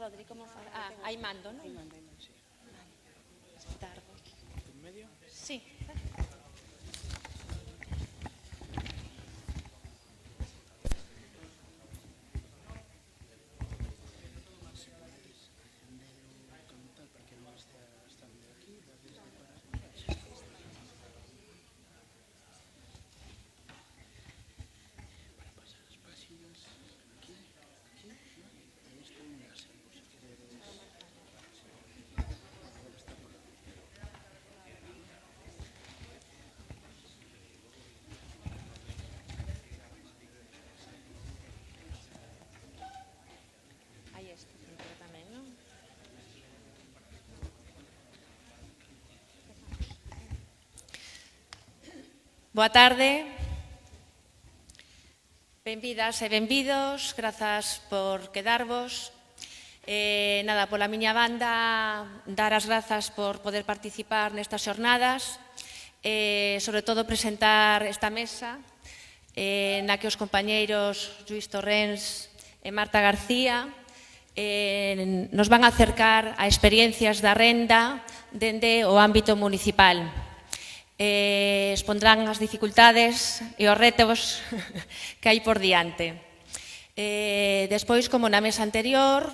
Rodri, como fala? Ah, hai mando, non? Hai mando, sí. Tardo. En medio? Sí. Aí está, tamén, non? Boa tarde. Benvidas e benvidos, grazas por quedarvos. Nada, pola miña banda, dar as grazas por poder participar nestas xornadas, sobre todo presentar esta mesa na que os compañeiros Lluís Torrens e Marta García nos van a acercar a experiencias da renda dende o ámbito municipal. Expondrán as dificultades e os retos que hai por diante. Despois, como na mesa anterior,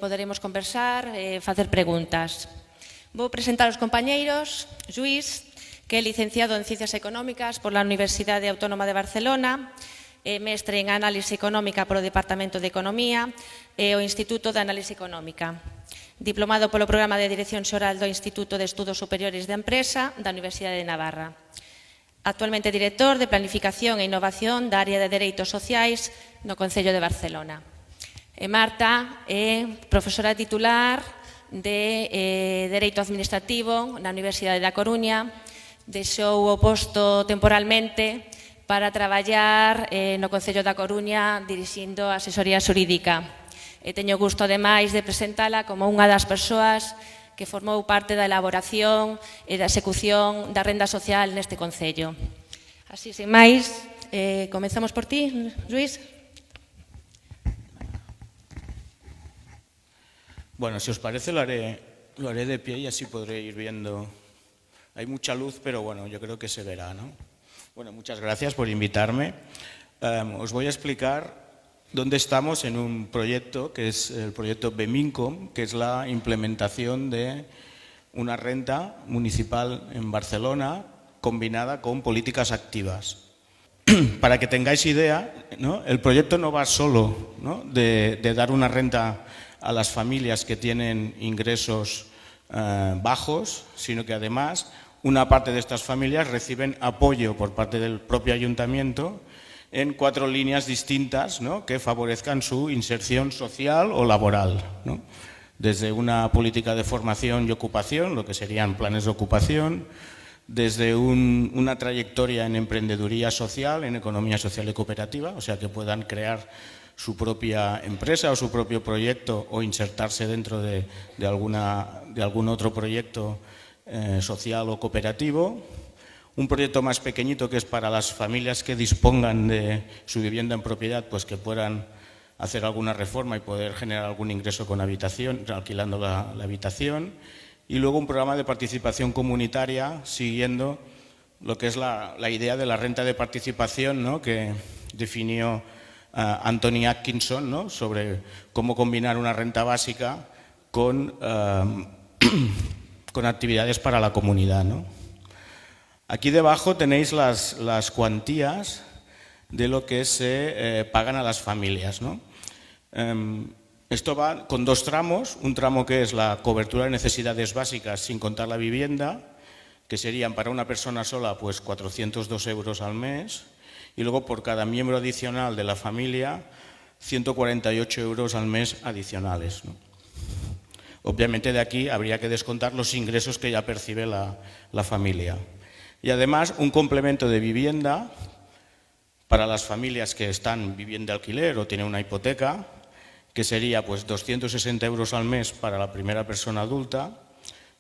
poderemos conversar e facer preguntas. Vou presentar os compañeiros. Lluís, que é licenciado en Ciencias Económicas pola Universidade Autónoma de Barcelona, mestre en Análise Económica polo Departamento de Economía e o Instituto de Análise Económica. Diplomado polo Programa de Dirección Xeral do Instituto de Estudos Superiores de Empresa da Universidade de Navarra. Actualmente director de Planificación e Innovación da área de Dereitos Sociais no Concello de Barcelona. E Marta é profesora titular de Dereito Administrativo na Universidade da Coruña. Deixou o posto temporalmente para traballar no Concello da Coruña dirixindo a asesoría xurídica. E teño gusto, ademais, de presentala como unha das persoas que formou parte da elaboración e da execución da renda social neste Concello. Así, sin máis, comezamos por ti, Lluís. Bueno, si os parece lo haré de pie y así podré ir viendo. Hay mucha luz, pero bueno, yo creo que se verá, ¿no? Bueno, muchas gracias por invitarme. Os voy a explicar dónde estamos en un proyecto que es el proyecto BEMINCOM, que es la implementación de una renta municipal en Barcelona combinada con políticas activas. Para que tengáis idea, ¿no? El proyecto no va solo, ¿no? de dar una renta a las familias que tienen ingresos bajos, sino que además una parte de estas familias reciben apoyo por parte del propio ayuntamiento en 4 líneas distintas, ¿no? que favorezcan su inserción social o laboral, ¿no? Desde una política de formación y ocupación, lo que serían planes de ocupación, desde una trayectoria en emprendeduría social, en economía social y cooperativa, o sea, que puedan crear su propia empresa o su propio proyecto o insertarse dentro de algún otro proyecto social o cooperativo. Un proyecto más pequeñito que es para las familias que dispongan de su vivienda en propiedad, pues que puedan hacer alguna reforma y poder generar algún ingreso con habitación, alquilando la habitación. Y luego un programa de participación comunitaria siguiendo lo que es la idea de la renta de participación, ¿no? que definió Anthony Atkinson, ¿no? sobre cómo combinar una renta básica con actividades para la comunidad, ¿no? Aquí debajo tenéis las cuantías de lo que se pagan a las familias, ¿no? Esto va con 2 tramos, un tramo que es la cobertura de necesidades básicas sin contar la vivienda, que serían para una persona sola pues 402 euros al mes, y luego por cada miembro adicional de la familia 148 euros al mes adicionales, ¿no? Obviamente de aquí habría que descontar los ingresos que ya percibe la familia. Y además un complemento de vivienda para las familias que están viviendo de alquiler o tienen una hipoteca, que sería pues 260 euros al mes para la primera persona adulta.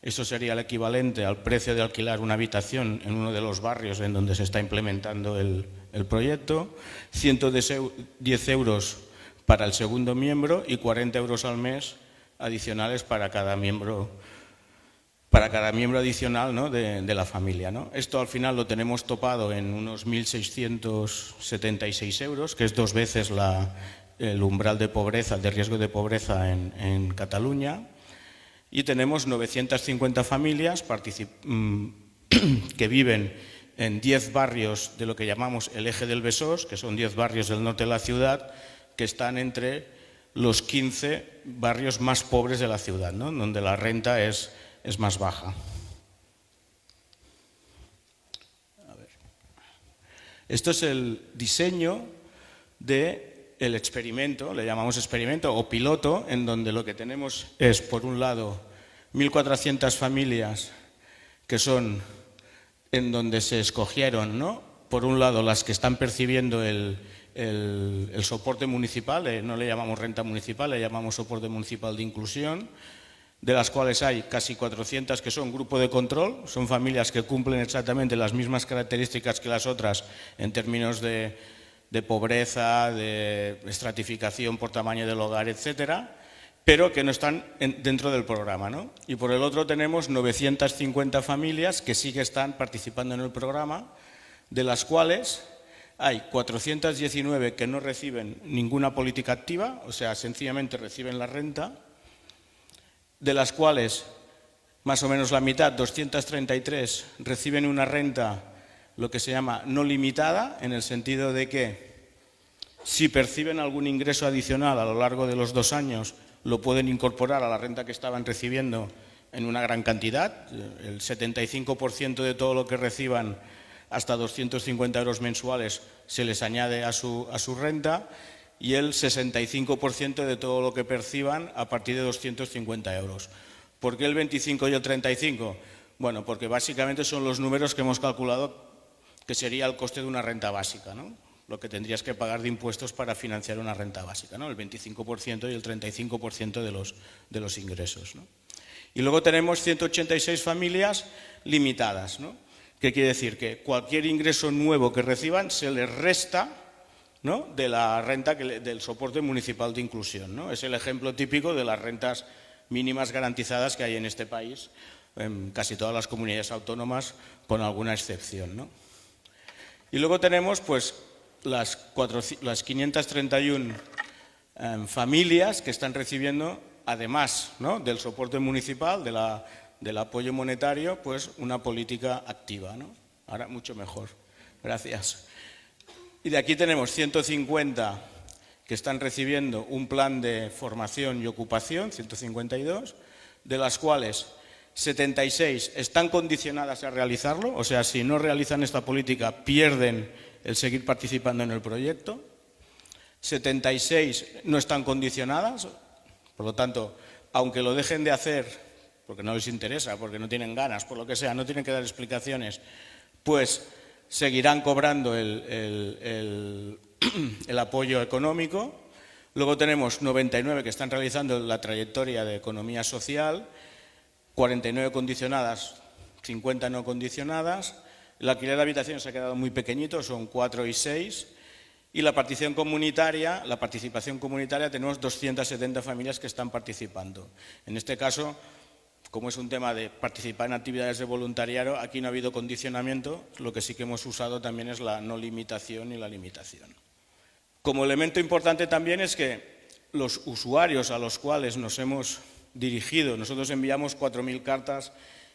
Eso sería el equivalente al precio de alquilar una habitación en uno de los barrios en donde se está implementando el proyecto, 110 euros para el segundo miembro y 40 euros al mes adicionales para cada miembro adicional, ¿no?, de la familia, ¿no? Esto al final lo tenemos topado en unos 1.676 euros, que es 2 veces el umbral de pobreza, de riesgo de pobreza en Cataluña, y tenemos 950 familias que viven en 10 barrios de lo que llamamos el eje del Besós, que son 10 barrios del norte de la ciudad, que están entre los 15 barrios más pobres de la ciudad, ¿no?, donde la renta es más baja. A ver. Esto es el diseño del experimento, le llamamos experimento o piloto, en donde lo que tenemos es, por un lado, 1.400 familias que son en donde se escogieron, ¿no?, por un lado las que están percibiendo el soporte municipal, no le llamamos renta municipal, le llamamos soporte municipal de inclusión, de las cuales hay casi 400 que son grupo de control, son familias que cumplen exactamente las mismas características que las otras en términos de pobreza, de estratificación por tamaño del hogar, etcétera, pero que no están dentro del programa, ¿no? Y por el otro tenemos 950 familias que sí que están participando en el programa, de las cuales hay 419 que no reciben ninguna política activa, o sea, sencillamente reciben la renta, de las cuales más o menos la mitad, 233, reciben una renta, lo que se llama no limitada, en el sentido de que si perciben algún ingreso adicional a lo largo de los 2 años, lo pueden incorporar a la renta que estaban recibiendo en una gran cantidad. El 75% de todo lo que reciban hasta 250 euros mensuales se les añade a su renta, y el 65% de todo lo que perciban a partir de 250 euros. ¿Por qué el 25 y el 35? Bueno, porque básicamente son los números que hemos calculado que sería el coste de una renta básica, ¿no?, lo que tendrías que pagar de impuestos para financiar una renta básica, ¿no?, el 25% y el 35% de los ingresos, ¿no? Y luego tenemos 186 familias limitadas, ¿no?, que quiere decir que cualquier ingreso nuevo que reciban se les resta, ¿no?, de la renta del soporte municipal de inclusión, ¿no? Es el ejemplo típico de las rentas mínimas garantizadas que hay en este país, en casi todas las comunidades autónomas, con alguna excepción, ¿no? Y luego tenemos pues las 531 familias que están recibiendo, además, ¿no?, del soporte municipal, del apoyo monetario, pues una política activa, ¿no? Ahora mucho mejor. Gracias. Y de aquí tenemos 150 que están recibiendo un plan de formación y ocupación, 152, de las cuales 76 están condicionadas a realizarlo, o sea, si no realizan esta política pierden el seguir participando en el proyecto. 76 no están condicionadas, por lo tanto, aunque lo dejen de hacer, porque no les interesa, porque no tienen ganas, por lo que sea, no tienen que dar explicaciones, pues seguirán cobrando el apoyo económico. Luego tenemos 99 que están realizando la trayectoria de economía social, 49 condicionadas, 50 no condicionadas. El alquiler de habitaciones se ha quedado muy pequeñito, son 4 y 6. Y la participación comunitaria tenemos 270 familias que están participando. En este caso, como es un tema de participar en actividades de voluntariado, aquí no ha habido condicionamiento, lo que sí que hemos usado también es la no limitación y la limitación. Como elemento importante también es que los usuarios a los cuales nos hemos dirigido, nosotros enviamos 4.000 cartas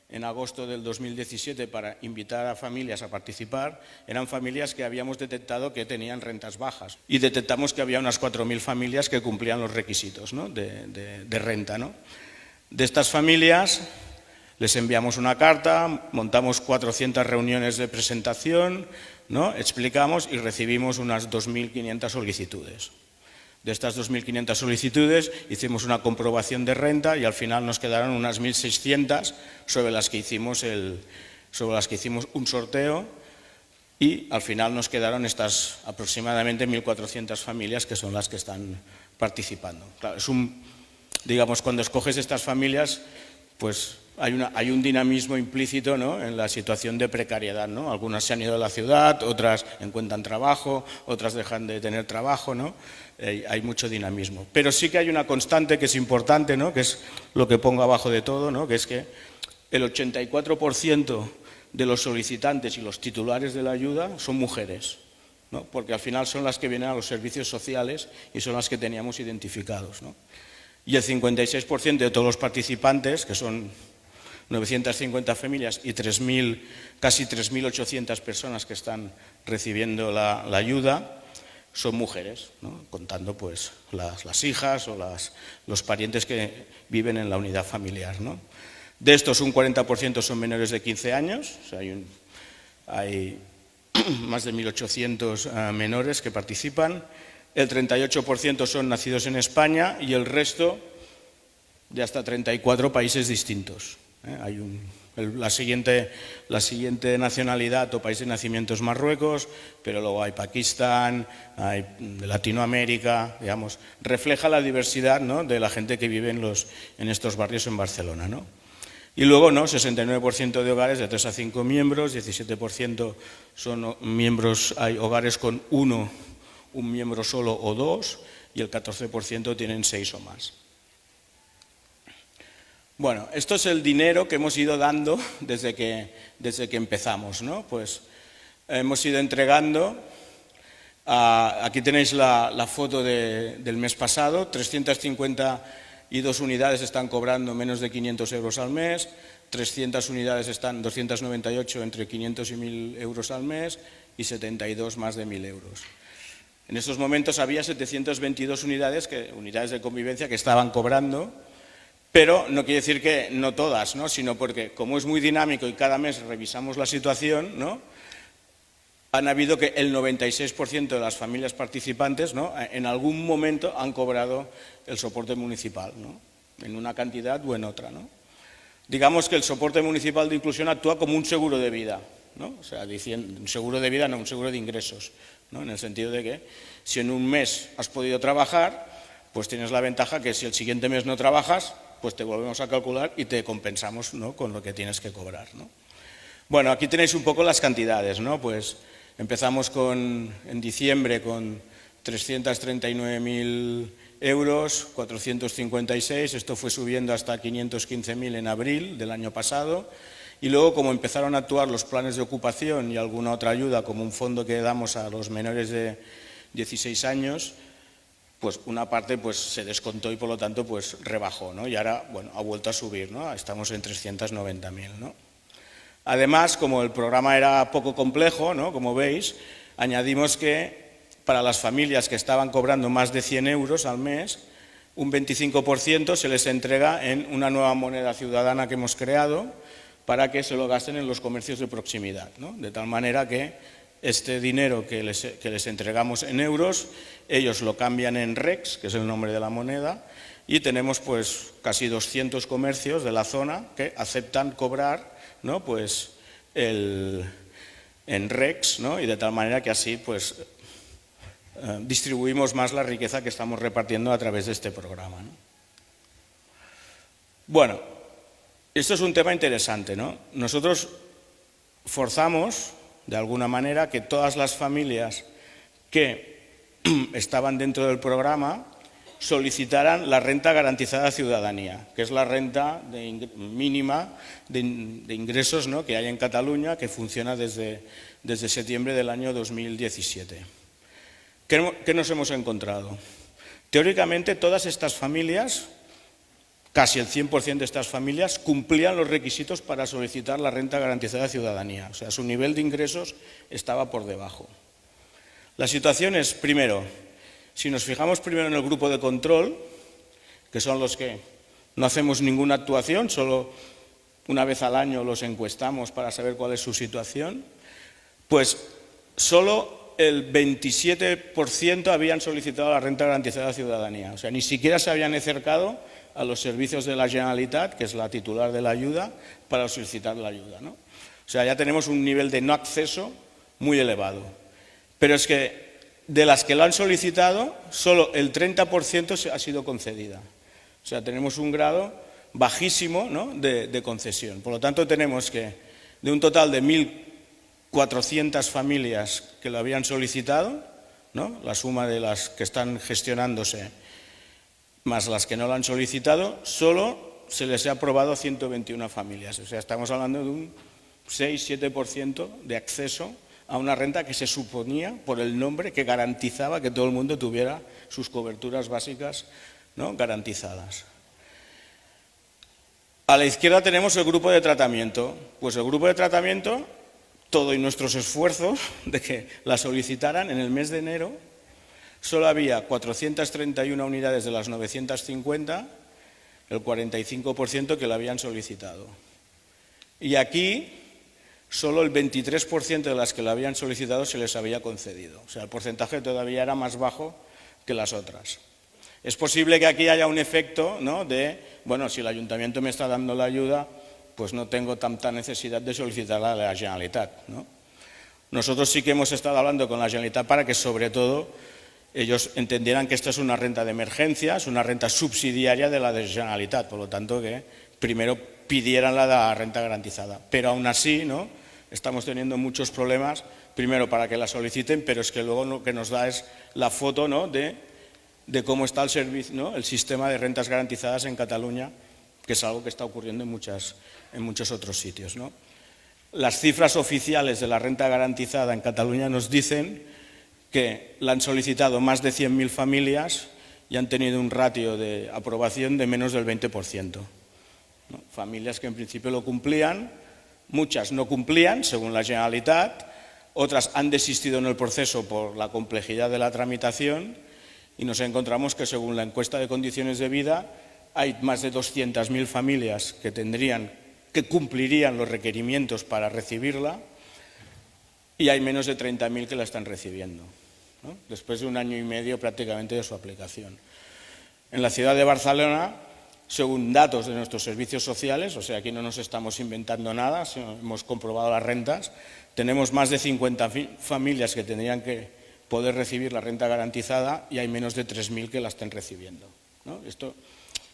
en agosto del 2017 para invitar a familias a participar, eran familias que habíamos detectado que tenían rentas bajas y detectamos que había unas 4.000 familias que cumplían los requisitos, ¿no?, de renta, ¿no? De estas familias les enviamos una carta, montamos 400 reuniones de presentación, ¿no?, explicamos y recibimos unas 2.500 solicitudes. De estas 2.500 solicitudes hicimos una comprobación de renta y al final nos quedaron unas 1.600 sobre las que hicimos un sorteo, y al final nos quedaron estas aproximadamente 1.400 familias que son las que están participando. Claro, digamos, cuando escoges estas familias, pues hay un dinamismo implícito, ¿no?, en la situación de precariedad, ¿no? Algunas se han ido de la ciudad, otras encuentran trabajo, otras dejan de tener trabajo, ¿no? Hay mucho dinamismo. Pero sí que hay una constante que es importante, ¿no?, que es lo que pongo abajo de todo, ¿no?, que es que el 84% de los solicitantes y los titulares de la ayuda son mujeres, ¿no?, porque al final son las que vienen a los servicios sociales y son las que teníamos identificados, ¿no? Y el 56% de todos los participantes, que son 950 familias y casi 3.800 personas que están recibiendo la ayuda, son mujeres, ¿no?, contando pues las hijas o los parientes que viven en la unidad familiar, ¿no? De estos, un 40% son menores de 15 años, o sea, hay más de 1.800 menores que participan, el 38% son nacidos en España y el resto de hasta 34 países distintos. La siguiente nacionalidad o país de nacimiento es Marruecos, pero luego hay Pakistán, hay de Latinoamérica, digamos, refleja la diversidad, ¿no?, de la gente que vive en estos barrios en Barcelona, ¿no? Y luego, ¿no?, 69% de hogares de 3 a 5 miembros, 17% son miembros, hay hogares con un miembro solo o dos, y el 14% tienen 6 o más. Bueno, esto es el dinero que hemos ido dando desde que empezamos, ¿no? Pues hemos ido entregando, aquí tenéis la foto del mes pasado, 352 unidades están cobrando menos de 500 euros al mes, 300 unidades están, 298 entre 500 y 1.000 euros al mes y 72 más de 1.000 euros. En estos momentos había 722 unidades de convivencia que estaban cobrando, pero no quiere decir que no todas, ¿no?, sino porque como es muy dinámico y cada mes revisamos la situación, ¿no?, han habido que el 96% de las familias participantes, ¿no?, en algún momento han cobrado el soporte municipal, ¿no?, en una cantidad o en otra, ¿no? Digamos que el soporte municipal de inclusión actúa como un seguro de vida, ¿no? O sea, un seguro de vida, no, un seguro de ingresos, ¿no?, en el sentido de que si en un mes has podido trabajar, pues tienes la ventaja que si el siguiente mes no trabajas, pues te volvemos a calcular y te compensamos, ¿no?, con lo que tienes que cobrar, ¿no? Bueno, aquí tenéis un poco las cantidades, ¿no? Pues empezamos en diciembre con 339.000 euros, 456, esto fue subiendo hasta 515.000 en abril del año pasado, y luego como empezaron a actuar los planes de ocupación y alguna otra ayuda, como un fondo que damos a los menores de 16 años, pues una parte pues se descontó y por lo tanto pues rebajó, ¿no? Y ahora, bueno, ha vuelto a subir, ¿no? Estamos en 390.000, ¿no? Además, como el programa era poco complejo, ¿no?, como veis, añadimos que para las familias que estaban cobrando más de 100 euros al mes, un 25% se les entrega en una nueva moneda ciudadana que hemos creado para que se lo gasten en los comercios de proximidad, ¿no? De tal manera que este dinero que les entregamos en euros, ellos lo cambian en REX, que es el nombre de la moneda, y tenemos pues casi 200 comercios de la zona que aceptan cobrar, ¿no?, pues en REX, ¿no?, y de tal manera que así pues distribuimos más la riqueza que estamos repartiendo a través de este programa, ¿no? Bueno, esto es un tema interesante, ¿no? Nosotros forzamos de alguna manera que todas las familias que estaban dentro del programa solicitaran la renta garantizada de ciudadanía, que es la renta mínima de ingresos, ¿no?, que hay en Cataluña, que funciona desde septiembre del año 2017. ¿Qué nos hemos encontrado? Teóricamente todas estas familias, casi el 100% de estas familias, cumplían los requisitos para solicitar la renta garantizada de ciudadanía. O sea, su nivel de ingresos estaba por debajo. La situación es, primero, si nos fijamos primero en el grupo de control, que son los que no hacemos ninguna actuación, solo una vez al año los encuestamos para saber cuál es su situación, pues solo el 27% habían solicitado la renta garantizada de ciudadanía. O sea, ni siquiera se habían acercado a los servicios de la Generalitat, que es la titular de la ayuda, para solicitar la ayuda, ¿no? O sea, ya tenemos un nivel de no acceso muy elevado. Pero es que de las que lo han solicitado, solo el 30% ha sido concedida. O sea, tenemos un grado bajísimo, ¿no?, de concesión. Por lo tanto, tenemos que, de un total de 1.400 familias que lo habían solicitado, ¿no?, la suma de las que están gestionándose más las que no lo han solicitado, solo se les ha aprobado 121 familias. O sea, estamos hablando de un 6-7% de acceso a una renta que se suponía, por el nombre, que garantizaba que todo el mundo tuviera sus coberturas básicas, ¿no?, garantizadas. A la izquierda tenemos el grupo de tratamiento. Pues el grupo de tratamiento, todo y nuestros esfuerzos de que la solicitaran, en el mes de enero solo había 431 unidades de las 950, el 45% que la habían solicitado. Y aquí solo el 23% de las que la habían solicitado se les había concedido. O sea, el porcentaje todavía era más bajo que las otras. Es posible que aquí haya un efecto, ¿no?, de, bueno, si el ayuntamiento me está dando la ayuda, pues no tengo tanta necesidad de solicitarla a la Generalitat, ¿no? Nosotros sí que hemos estado hablando con la Generalitat para que, sobre todo, ellos entendieran que esta es una renta de emergencia, es una renta subsidiaria de la de Generalitat, por lo tanto que primero pidieran la de la renta garantizada. Pero aún así, ¿no?, estamos teniendo muchos problemas, primero para que la soliciten, pero es que luego lo que nos da es la foto, ¿no?, de cómo está el servicio, ¿no?, el sistema de rentas garantizadas en Cataluña, que es algo que está ocurriendo en muchos otros sitios, ¿no? Las cifras oficiales de la renta garantizada en Cataluña nos dicen que la han solicitado más de 100.000 familias y han tenido un ratio de aprobación de menos del 20%. ¿No? Familias que en principio lo cumplían, muchas no cumplían, según la Generalitat, otras han desistido en el proceso por la complejidad de la tramitación y nos encontramos que, según la encuesta de condiciones de vida, hay más de 200.000 familias que cumplirían los requerimientos para recibirla y hay menos de 30.000 que la están recibiendo, ¿no?, después de un año y medio prácticamente de su aplicación. En la ciudad de Barcelona, según datos de nuestros servicios sociales, o sea, aquí no nos estamos inventando nada, sino hemos comprobado las rentas, tenemos más de 50 familias que tendrían que poder recibir la renta garantizada y hay menos de 3.000 que la estén recibiendo, ¿no? Esto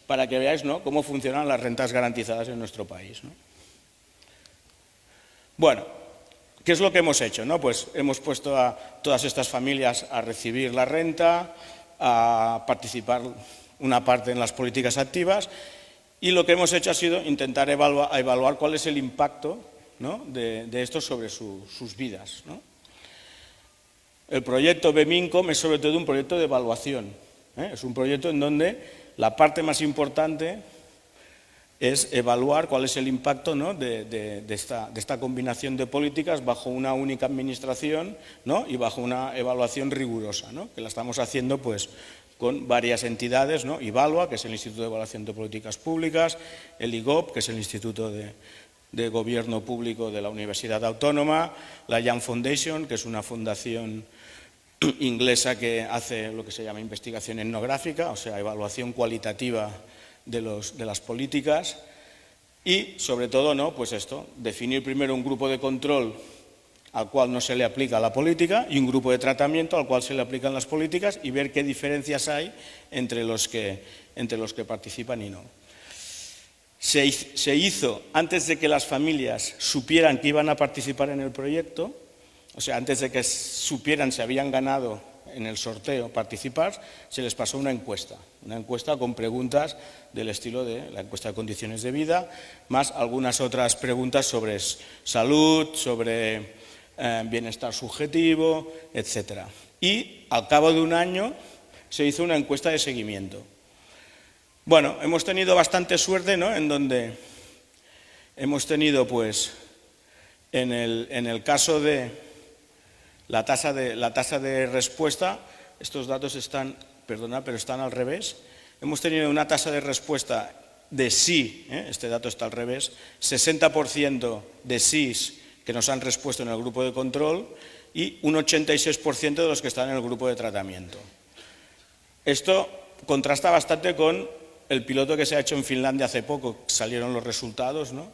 para que veáis, ¿no?, cómo funcionan las rentas garantizadas en nuestro país, ¿no? Bueno, ¿qué es lo que hemos hecho, no? Pues hemos puesto a todas estas familias a recibir la renta, a participar una parte en las políticas activas y lo que hemos hecho ha sido intentar evaluar cuál es el impacto, ¿no?, de esto sobre sus vidas, ¿no? El proyecto BEMINCOM es sobre todo un proyecto de evaluación, ¿eh? Es un proyecto en donde la parte más importante es evaluar cuál es el impacto, ¿no?, de esta combinación de políticas bajo una única administración, ¿no?, y bajo una evaluación rigurosa, ¿no?, que la estamos haciendo pues con varias entidades, ¿no?, IVALUA, que es el Instituto de Evaluación de Políticas Públicas, el IGOP, que es el Instituto de Gobierno Público de la Universidad Autónoma, la Young Foundation, que es una fundación inglesa que hace lo que se llama investigación etnográfica, o sea, evaluación cualitativa de las políticas y, sobre todo, ¿no?, pues esto, definir primero un grupo de control al cual no se le aplica la política y un grupo de tratamiento al cual se le aplican las políticas y ver qué diferencias hay entre los que participan y no. Se hizo antes de que las familias supieran que iban a participar en el proyecto, o sea, antes de que supieran si habían ganado en el sorteo participar, se les pasó una encuesta con preguntas del estilo de la encuesta de condiciones de vida, más algunas otras preguntas sobre salud, sobre bienestar subjetivo, etc. Y al cabo de un año se hizo una encuesta de seguimiento. Bueno, hemos tenido bastante suerte, ¿no?, en donde hemos tenido, pues, en el caso de la tasa de respuesta, estos datos están, perdona, pero están al revés. Hemos tenido una tasa de respuesta de sí, este dato está al revés, 60% de sís que nos han respuesto en el grupo de control y un 86% de los que están en el grupo de tratamiento. Esto contrasta bastante con el piloto que se ha hecho en Finlandia hace poco, salieron los resultados, ¿no?,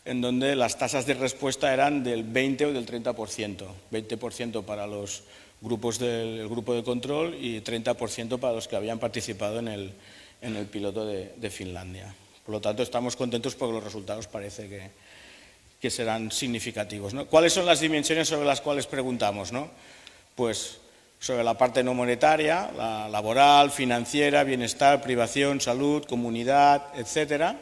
en donde las tasas de respuesta eran del 20 o del 30%, 20% para los grupos del grupo de control y 30% para los que habían participado en el piloto de Finlandia. Por lo tanto, estamos contentos porque los resultados parece que serán significativos, ¿no? ¿Cuáles son las dimensiones sobre las cuales preguntamos, ¿no? Pues sobre la parte no monetaria, la laboral, financiera, bienestar, privación, salud, comunidad, etcétera.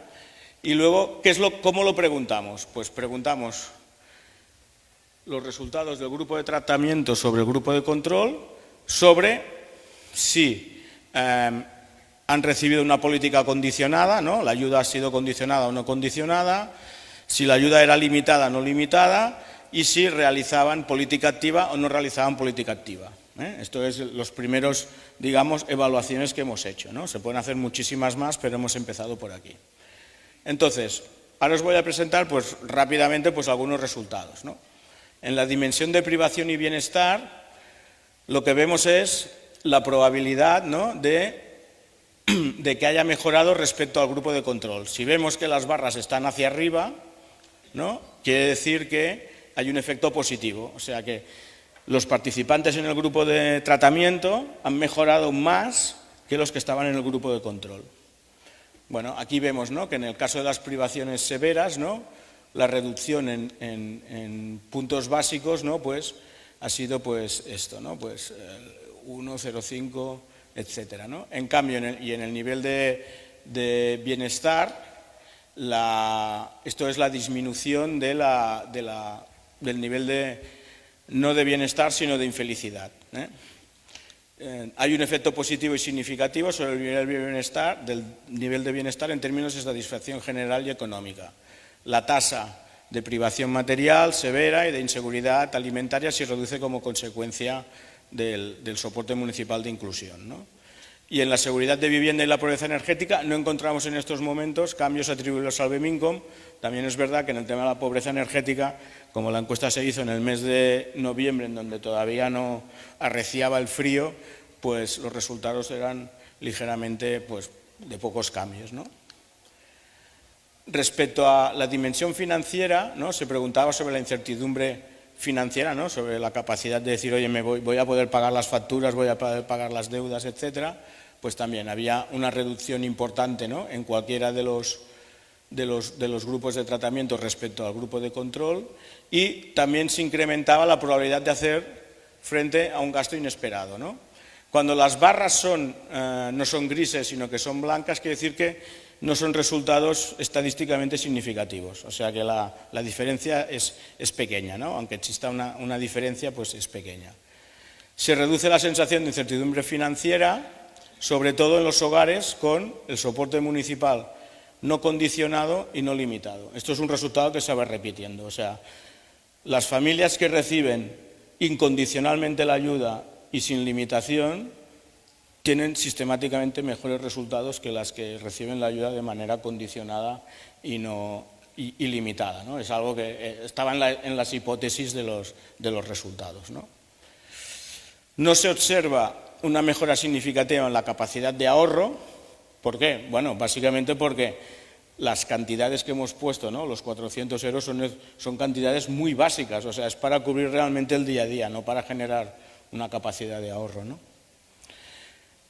Y luego, ¿cómo lo preguntamos? Pues preguntamos los resultados del grupo de tratamiento sobre el grupo de control, sobre si han recibido una política condicionada, ¿no? La ayuda ha sido condicionada o no condicionada, si la ayuda era limitada o no limitada y si realizaban política activa o no realizaban política activa. Esto es los primeros, digamos, evaluaciones que hemos hecho, ¿no? Se pueden hacer muchísimas más, pero hemos empezado por aquí. Entonces, ahora os voy a presentar pues, rápidamente pues, algunos resultados, ¿no? En la dimensión de privación y bienestar, lo que vemos es la probabilidad, ¿no? de que haya mejorado respecto al grupo de control. Si vemos que las barras están hacia arriba, ¿no? Quiere decir que hay un efecto positivo, o sea que los participantes en el grupo de tratamiento han mejorado más que los que estaban en el grupo de control. Bueno, aquí vemos, ¿no? que en el caso de las privaciones severas, ¿no? la reducción en puntos básicos, ¿no? pues ha sido pues esto, ¿no? pues 1, 0,5, etcétera, ¿no? En cambio, en el nivel de bienestar, esto es la disminución del nivel no de bienestar, sino de infelicidad. Hay un efecto positivo y significativo sobre del nivel de bienestar en términos de satisfacción general y económica. La tasa de privación material severa y de inseguridad alimentaria se reduce como consecuencia del soporte municipal de inclusión, ¿no? Y en la seguridad de vivienda y la pobreza energética no encontramos en estos momentos cambios atribuibles al BEMINCOM. También es verdad que en el tema de la pobreza energética, como la encuesta se hizo en el mes de noviembre, en donde todavía no arreciaba el frío, pues los resultados eran ligeramente pues, de pocos cambios, ¿no? Respecto a la dimensión financiera, ¿no? Se preguntaba sobre la incertidumbre financiera, ¿no? Sobre la capacidad de decir, oye, voy a poder pagar las facturas, voy a poder pagar las deudas, etcétera. Pues también había una reducción importante, ¿no? en cualquiera de los grupos de tratamiento respecto al grupo de control, y también se incrementaba la probabilidad de hacer frente a un gasto inesperado, ¿no? Cuando las barras no son grises, sino que son blancas, quiere decir que no son resultados estadísticamente significativos, o sea que la diferencia es pequeña, ¿no? Aunque exista una diferencia, pues es pequeña. Se reduce la sensación de incertidumbre financiera, sobre todo en los hogares con el soporte municipal no condicionado y no limitado. Esto es un resultado que se va repitiendo, o sea, las familias que reciben incondicionalmente la ayuda y sin limitación tienen sistemáticamente mejores resultados que las que reciben la ayuda de manera condicionada y limitada, ¿no? Es algo que estaba en las hipótesis de los resultados, ¿no? No se observa una mejora significativa en la capacidad de ahorro. ¿Por qué? Bueno, básicamente porque las cantidades que hemos puesto, ¿no? Los 400 euros son cantidades muy básicas, o sea, es para cubrir realmente el día a día, no para generar una capacidad de ahorro, ¿no?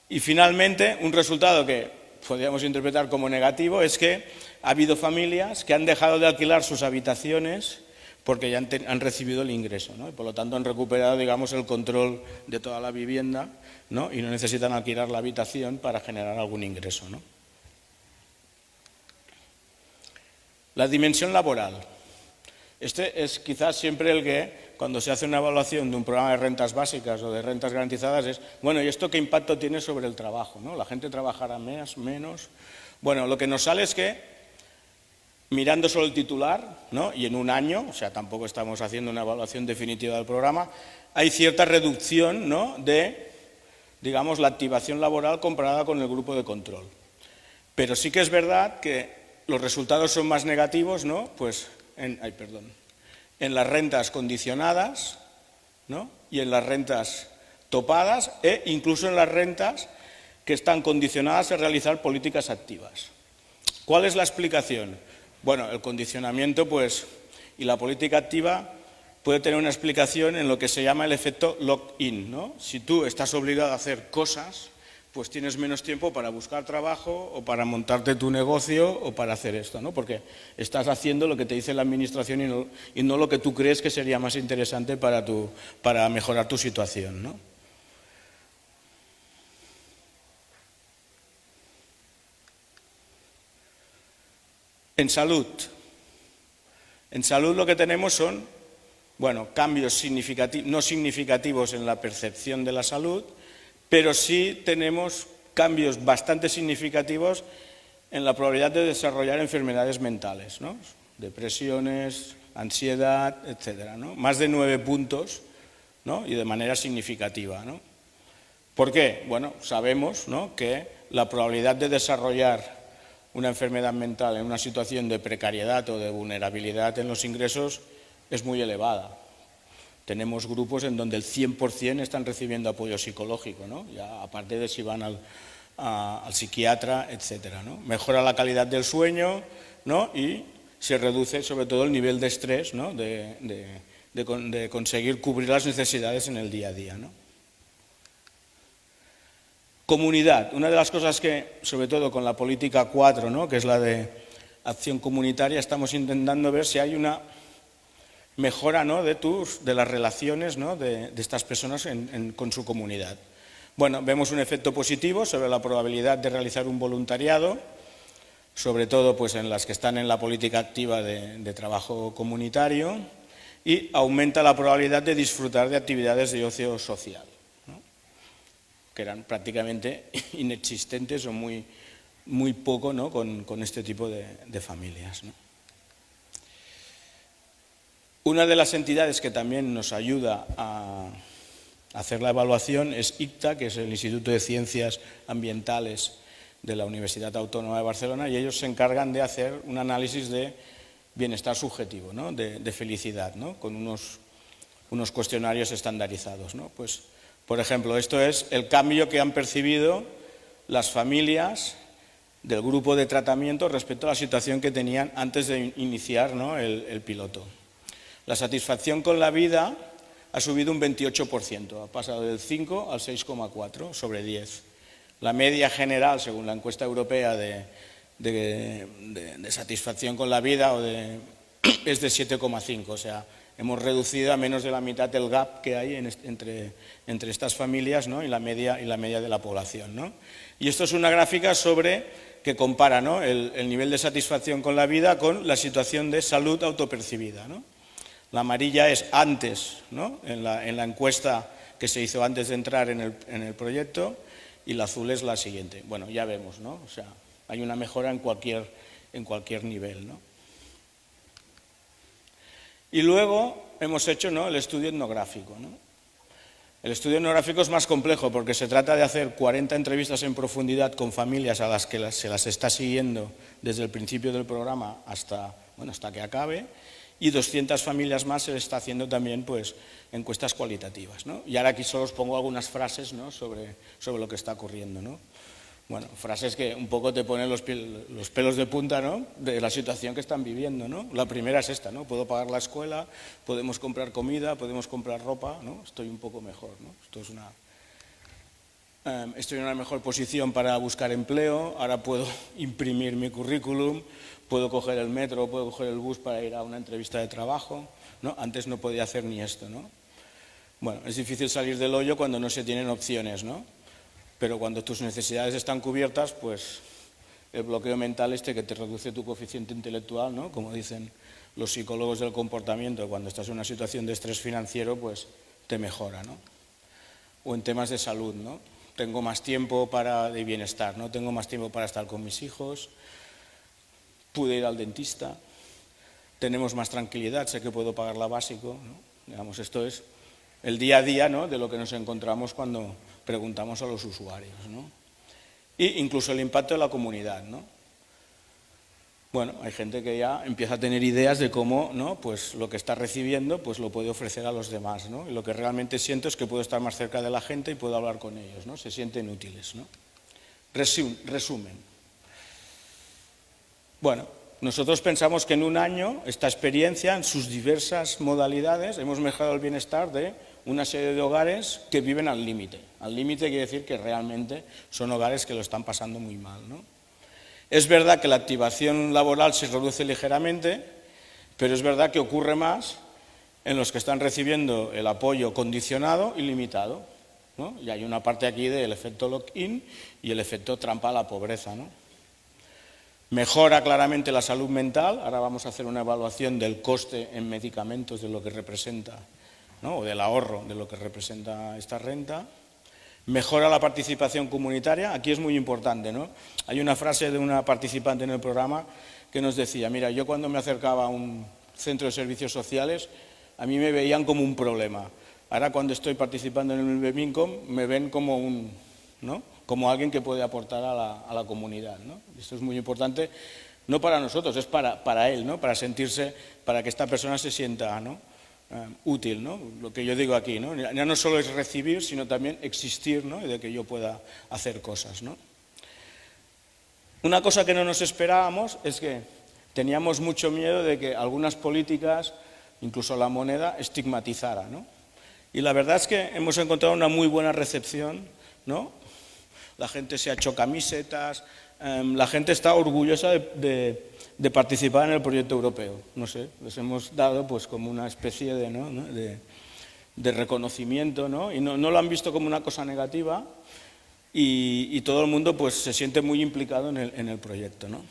Y finalmente, un resultado que podríamos interpretar como negativo es que ha habido familias que han dejado de alquilar sus habitaciones porque ya han recibido el ingreso, ¿no? Y por lo tanto han recuperado, digamos, el control de toda la vivienda, ¿no? Y no necesitan alquilar la habitación para generar algún ingreso, ¿no? La dimensión laboral. Este es quizás siempre el que, cuando se hace una evaluación de un programa de rentas básicas o de rentas garantizadas, es, bueno, ¿y esto qué impacto tiene sobre el trabajo, ¿no? ¿La gente trabajará menos? Bueno, lo que nos sale es que, mirando solo el titular, ¿no? Y en un año, o sea, tampoco estamos haciendo una evaluación definitiva del programa, hay cierta reducción, ¿no? de, digamos, la activación laboral comparada con el grupo de control. Pero sí que es verdad que los resultados son más negativos, ¿no? Pues en las rentas condicionadas, ¿no? Y en las rentas topadas e incluso en las rentas que están condicionadas a realizar políticas activas. ¿Cuál es la explicación? Bueno, el condicionamiento pues, y la política activa puede tener una explicación en lo que se llama el efecto lock-in, ¿no? Si tú estás obligado a hacer cosas, pues tienes menos tiempo para buscar trabajo o para montarte tu negocio o para hacer esto, ¿no? Porque estás haciendo lo que te dice la administración y no lo que tú crees que sería más interesante para mejorar tu situación, ¿no? En salud lo que tenemos son, bueno, cambios no significativos en la percepción de la salud, pero sí tenemos cambios bastante significativos en la probabilidad de desarrollar enfermedades mentales, ¿no? Depresiones, ansiedad, etcétera, ¿no? Más de 9 puntos, ¿no? Y de manera significativa, ¿no? ¿Por qué? Bueno, sabemos, ¿no?, que la probabilidad de desarrollar una enfermedad mental en una situación de precariedad o de vulnerabilidad en los ingresos es muy elevada. Tenemos grupos en donde el 100% están recibiendo apoyo psicológico, ¿no? Ya aparte de si van al psiquiatra, etcétera, ¿no? Mejora la calidad del sueño, ¿no? Y se reduce sobre todo el nivel de estrés, ¿no?, de conseguir cubrir las necesidades en el día a día, ¿no? Comunidad. Una de las cosas que, sobre todo con la política 4, ¿no?, que es la de acción comunitaria, estamos intentando ver si hay una mejora, ¿no?, de las relaciones, ¿no?, de estas personas con su comunidad. Bueno, vemos un efecto positivo sobre la probabilidad de realizar un voluntariado, sobre todo pues, en las que están en la política activa de trabajo comunitario, y aumenta la probabilidad de disfrutar de actividades de ocio social, ¿no?, que eran prácticamente inexistentes o muy poco, ¿no?, con este tipo de familias, ¿no? Una de las entidades que también nos ayuda a hacer la evaluación es ICTA, que es el Instituto de Ciencias Ambientales de la Universidad Autónoma de Barcelona, y ellos se encargan de hacer un análisis de bienestar subjetivo, ¿no?, de felicidad, ¿no?, con unos cuestionarios estandarizados, ¿no? Pues, por ejemplo, esto es el cambio que han percibido las familias del grupo de tratamiento respecto a la situación que tenían antes de iniciar, ¿no?, el piloto. La satisfacción con la vida ha subido un 28%, ha pasado del 5 al 6,4 sobre 10. La media general, según la encuesta europea de satisfacción con la vida es de 7,5, o sea, hemos reducido a menos de la mitad el gap que hay entre estas familias, ¿no?, y la media de la población, ¿no? Y esto es una gráfica que compara, ¿no?, el nivel de satisfacción con la vida con la situación de salud autopercibida, ¿no? La amarilla es antes, ¿no?, en la encuesta que se hizo antes de entrar en el proyecto, y la azul es la siguiente. Bueno, ya vemos, ¿no? O sea, hay una mejora en cualquier nivel, ¿no? Y luego hemos hecho, ¿no?, el estudio etnográfico, ¿no? El estudio etnográfico es más complejo porque se trata de hacer 40 entrevistas en profundidad con familias a las que se las está siguiendo desde el principio del programa hasta que acabe, y 200 familias más se les está haciendo también pues, encuestas cualitativas, ¿no? Y ahora aquí solo os pongo algunas frases, ¿no?, sobre lo que está ocurriendo, ¿no? Bueno, frases que un poco te ponen los pelos de punta, ¿no?, de la situación que están viviendo, ¿no? La primera es esta, ¿no? Puedo pagar la escuela, podemos comprar comida, podemos comprar ropa, ¿no? Estoy un poco mejor, ¿no? Estoy en una mejor posición para buscar empleo, ahora puedo imprimir mi currículum, puedo coger el metro, puedo coger el bus para ir a una entrevista de trabajo, ¿no? Antes no podía hacer ni esto, ¿no? Bueno, es difícil salir del hoyo cuando no se tienen opciones, ¿no? Pero cuando tus necesidades están cubiertas, pues el bloqueo mental que te reduce tu coeficiente intelectual, ¿no?, como dicen los psicólogos del comportamiento, cuando estás en una situación de estrés financiero, pues te mejora, ¿no? O en temas de salud, ¿no? Tengo más tiempo de bienestar, ¿no? Tengo más tiempo para estar con mis hijos, pude ir al dentista, tenemos más tranquilidad, sé que puedo pagar la básico, ¿no? Digamos, esto es el día a día, ¿no?, de lo que nos encontramos cuando preguntamos a los usuarios, ¿no? Y incluso el impacto de la comunidad, ¿no? Bueno, hay gente que ya empieza a tener ideas de cómo, ¿no?, pues lo que está recibiendo pues lo puede ofrecer a los demás, ¿no? Y lo que realmente siento es que puedo estar más cerca de la gente y puedo hablar con ellos, ¿no? Se sienten útiles, ¿no? Resumen. Bueno, nosotros pensamos que en un año esta experiencia, en sus diversas modalidades, hemos mejorado el bienestar de una serie de hogares que viven al límite. Al límite quiere decir que realmente son hogares que lo están pasando muy mal, ¿no? Es verdad que la activación laboral se reduce ligeramente, pero es verdad que ocurre más en los que están recibiendo el apoyo condicionado y limitado, ¿no? Y hay una parte aquí del efecto lock-in y el efecto trampa a la pobreza, ¿no? Mejora claramente la salud mental. Ahora vamos a hacer una evaluación del coste en medicamentos de lo que representa, ¿no? O del ahorro de lo que representa esta renta. Mejora la participación comunitaria. Aquí es muy importante, ¿no? Hay una frase de una participante en el programa que nos decía, mira, yo cuando me acercaba a un centro de servicios sociales, a mí me veían como un problema. Ahora cuando estoy participando en el BEMINCOM me ven como ¿no? Como alguien que puede aportar a la comunidad, ¿no? Esto es muy importante, no para nosotros, es para él, ¿no? Para sentirse, para que esta persona se sienta, ¿no? Útil, ¿no? Lo que yo digo aquí, ¿no? Ya no solo es recibir, sino también existir, ¿no? Y de que yo pueda hacer cosas, ¿no? Una cosa que no nos esperábamos es que teníamos mucho miedo de que algunas políticas, incluso la moneda, estigmatizara, ¿no? Y la verdad es que hemos encontrado una muy buena recepción, ¿no? La gente se ha hecho camisetas, la gente está orgullosa de participar en el proyecto europeo. No sé, les hemos dado pues como una especie de reconocimiento, ¿no? Y no lo han visto como una cosa negativa y todo el mundo pues se siente muy implicado en el proyecto, ¿no?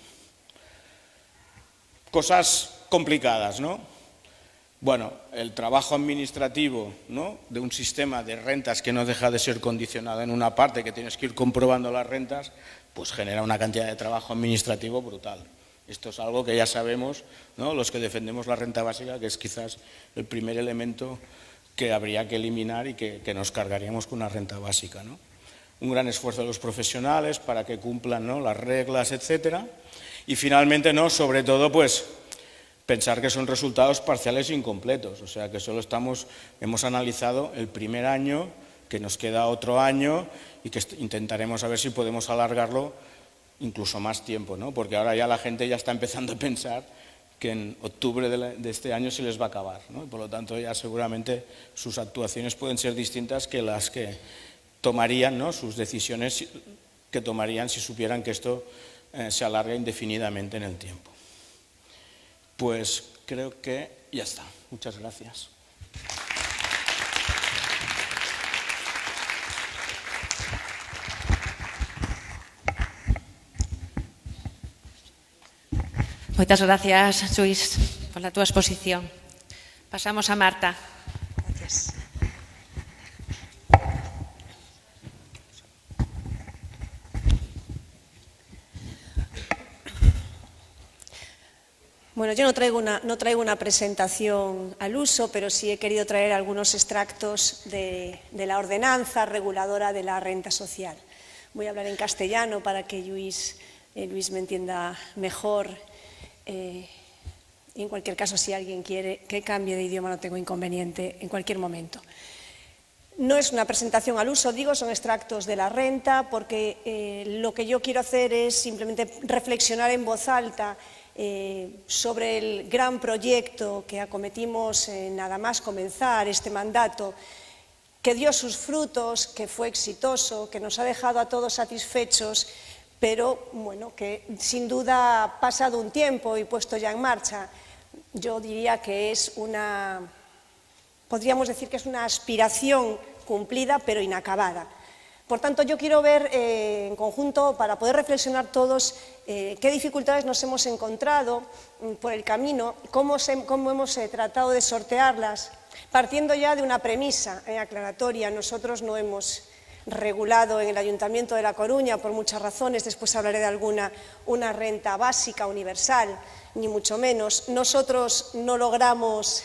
Cosas complicadas, ¿no? Bueno, el trabajo administrativo, ¿no? De un sistema de rentas que no deja de ser condicionado en una parte, que tienes que ir comprobando las rentas, pues genera una cantidad de trabajo administrativo brutal. Esto es algo que ya sabemos, ¿no? Los que defendemos la renta básica, que es quizás el primer elemento que habría que eliminar y que nos cargaríamos con una renta básica, ¿no? Un gran esfuerzo de los profesionales para que cumplan, ¿no? Las reglas, etcétera. Y finalmente, ¿no? Sobre todo, pues pensar que son resultados parciales e incompletos, o sea que solo hemos analizado el primer año, que nos queda otro año y que intentaremos a ver si podemos alargarlo incluso más tiempo, ¿no? Porque ahora ya la gente ya está empezando a pensar que en octubre de este año se les va a acabar, ¿no? Y por lo tanto ya seguramente sus actuaciones pueden ser distintas que las que tomarían, ¿no? Sus decisiones que tomarían si supieran que esto se alarga indefinidamente en el tiempo. Pues creo que ya está. Muchas gracias. Moitas gracias, Lluís, por la túa exposición. Pasamos a Marta. Gracias. Bueno, yo no traigo una presentación al uso, pero sí he querido traer algunos extractos de la ordenanza reguladora de la renta social. Voy a hablar en castellano para que Lluís me entienda mejor. Y en cualquier caso, si alguien quiere que cambie de idioma, no tengo inconveniente en cualquier momento. No es una presentación al uso, digo, son extractos de la renta, porque lo que yo quiero hacer es simplemente reflexionar en voz alta sobre el gran proyecto que acometimos nada más comenzar este mandato, que dio sus frutos, que fue exitoso, que nos ha dejado a todos satisfechos, pero bueno, que sin duda ha pasado un tiempo y puesto ya en marcha. Yo diría que podríamos decir que es una aspiración cumplida pero inacabada. Por tanto, yo quiero ver en conjunto, para poder reflexionar todos, qué dificultades nos hemos encontrado por el camino, cómo hemos tratado de sortearlas, partiendo ya de una premisa aclaratoria. Nosotros no hemos regulado en el Ayuntamiento de La Coruña, por muchas razones, después hablaré de alguna, una renta básica universal, ni mucho menos. Nosotros no logramos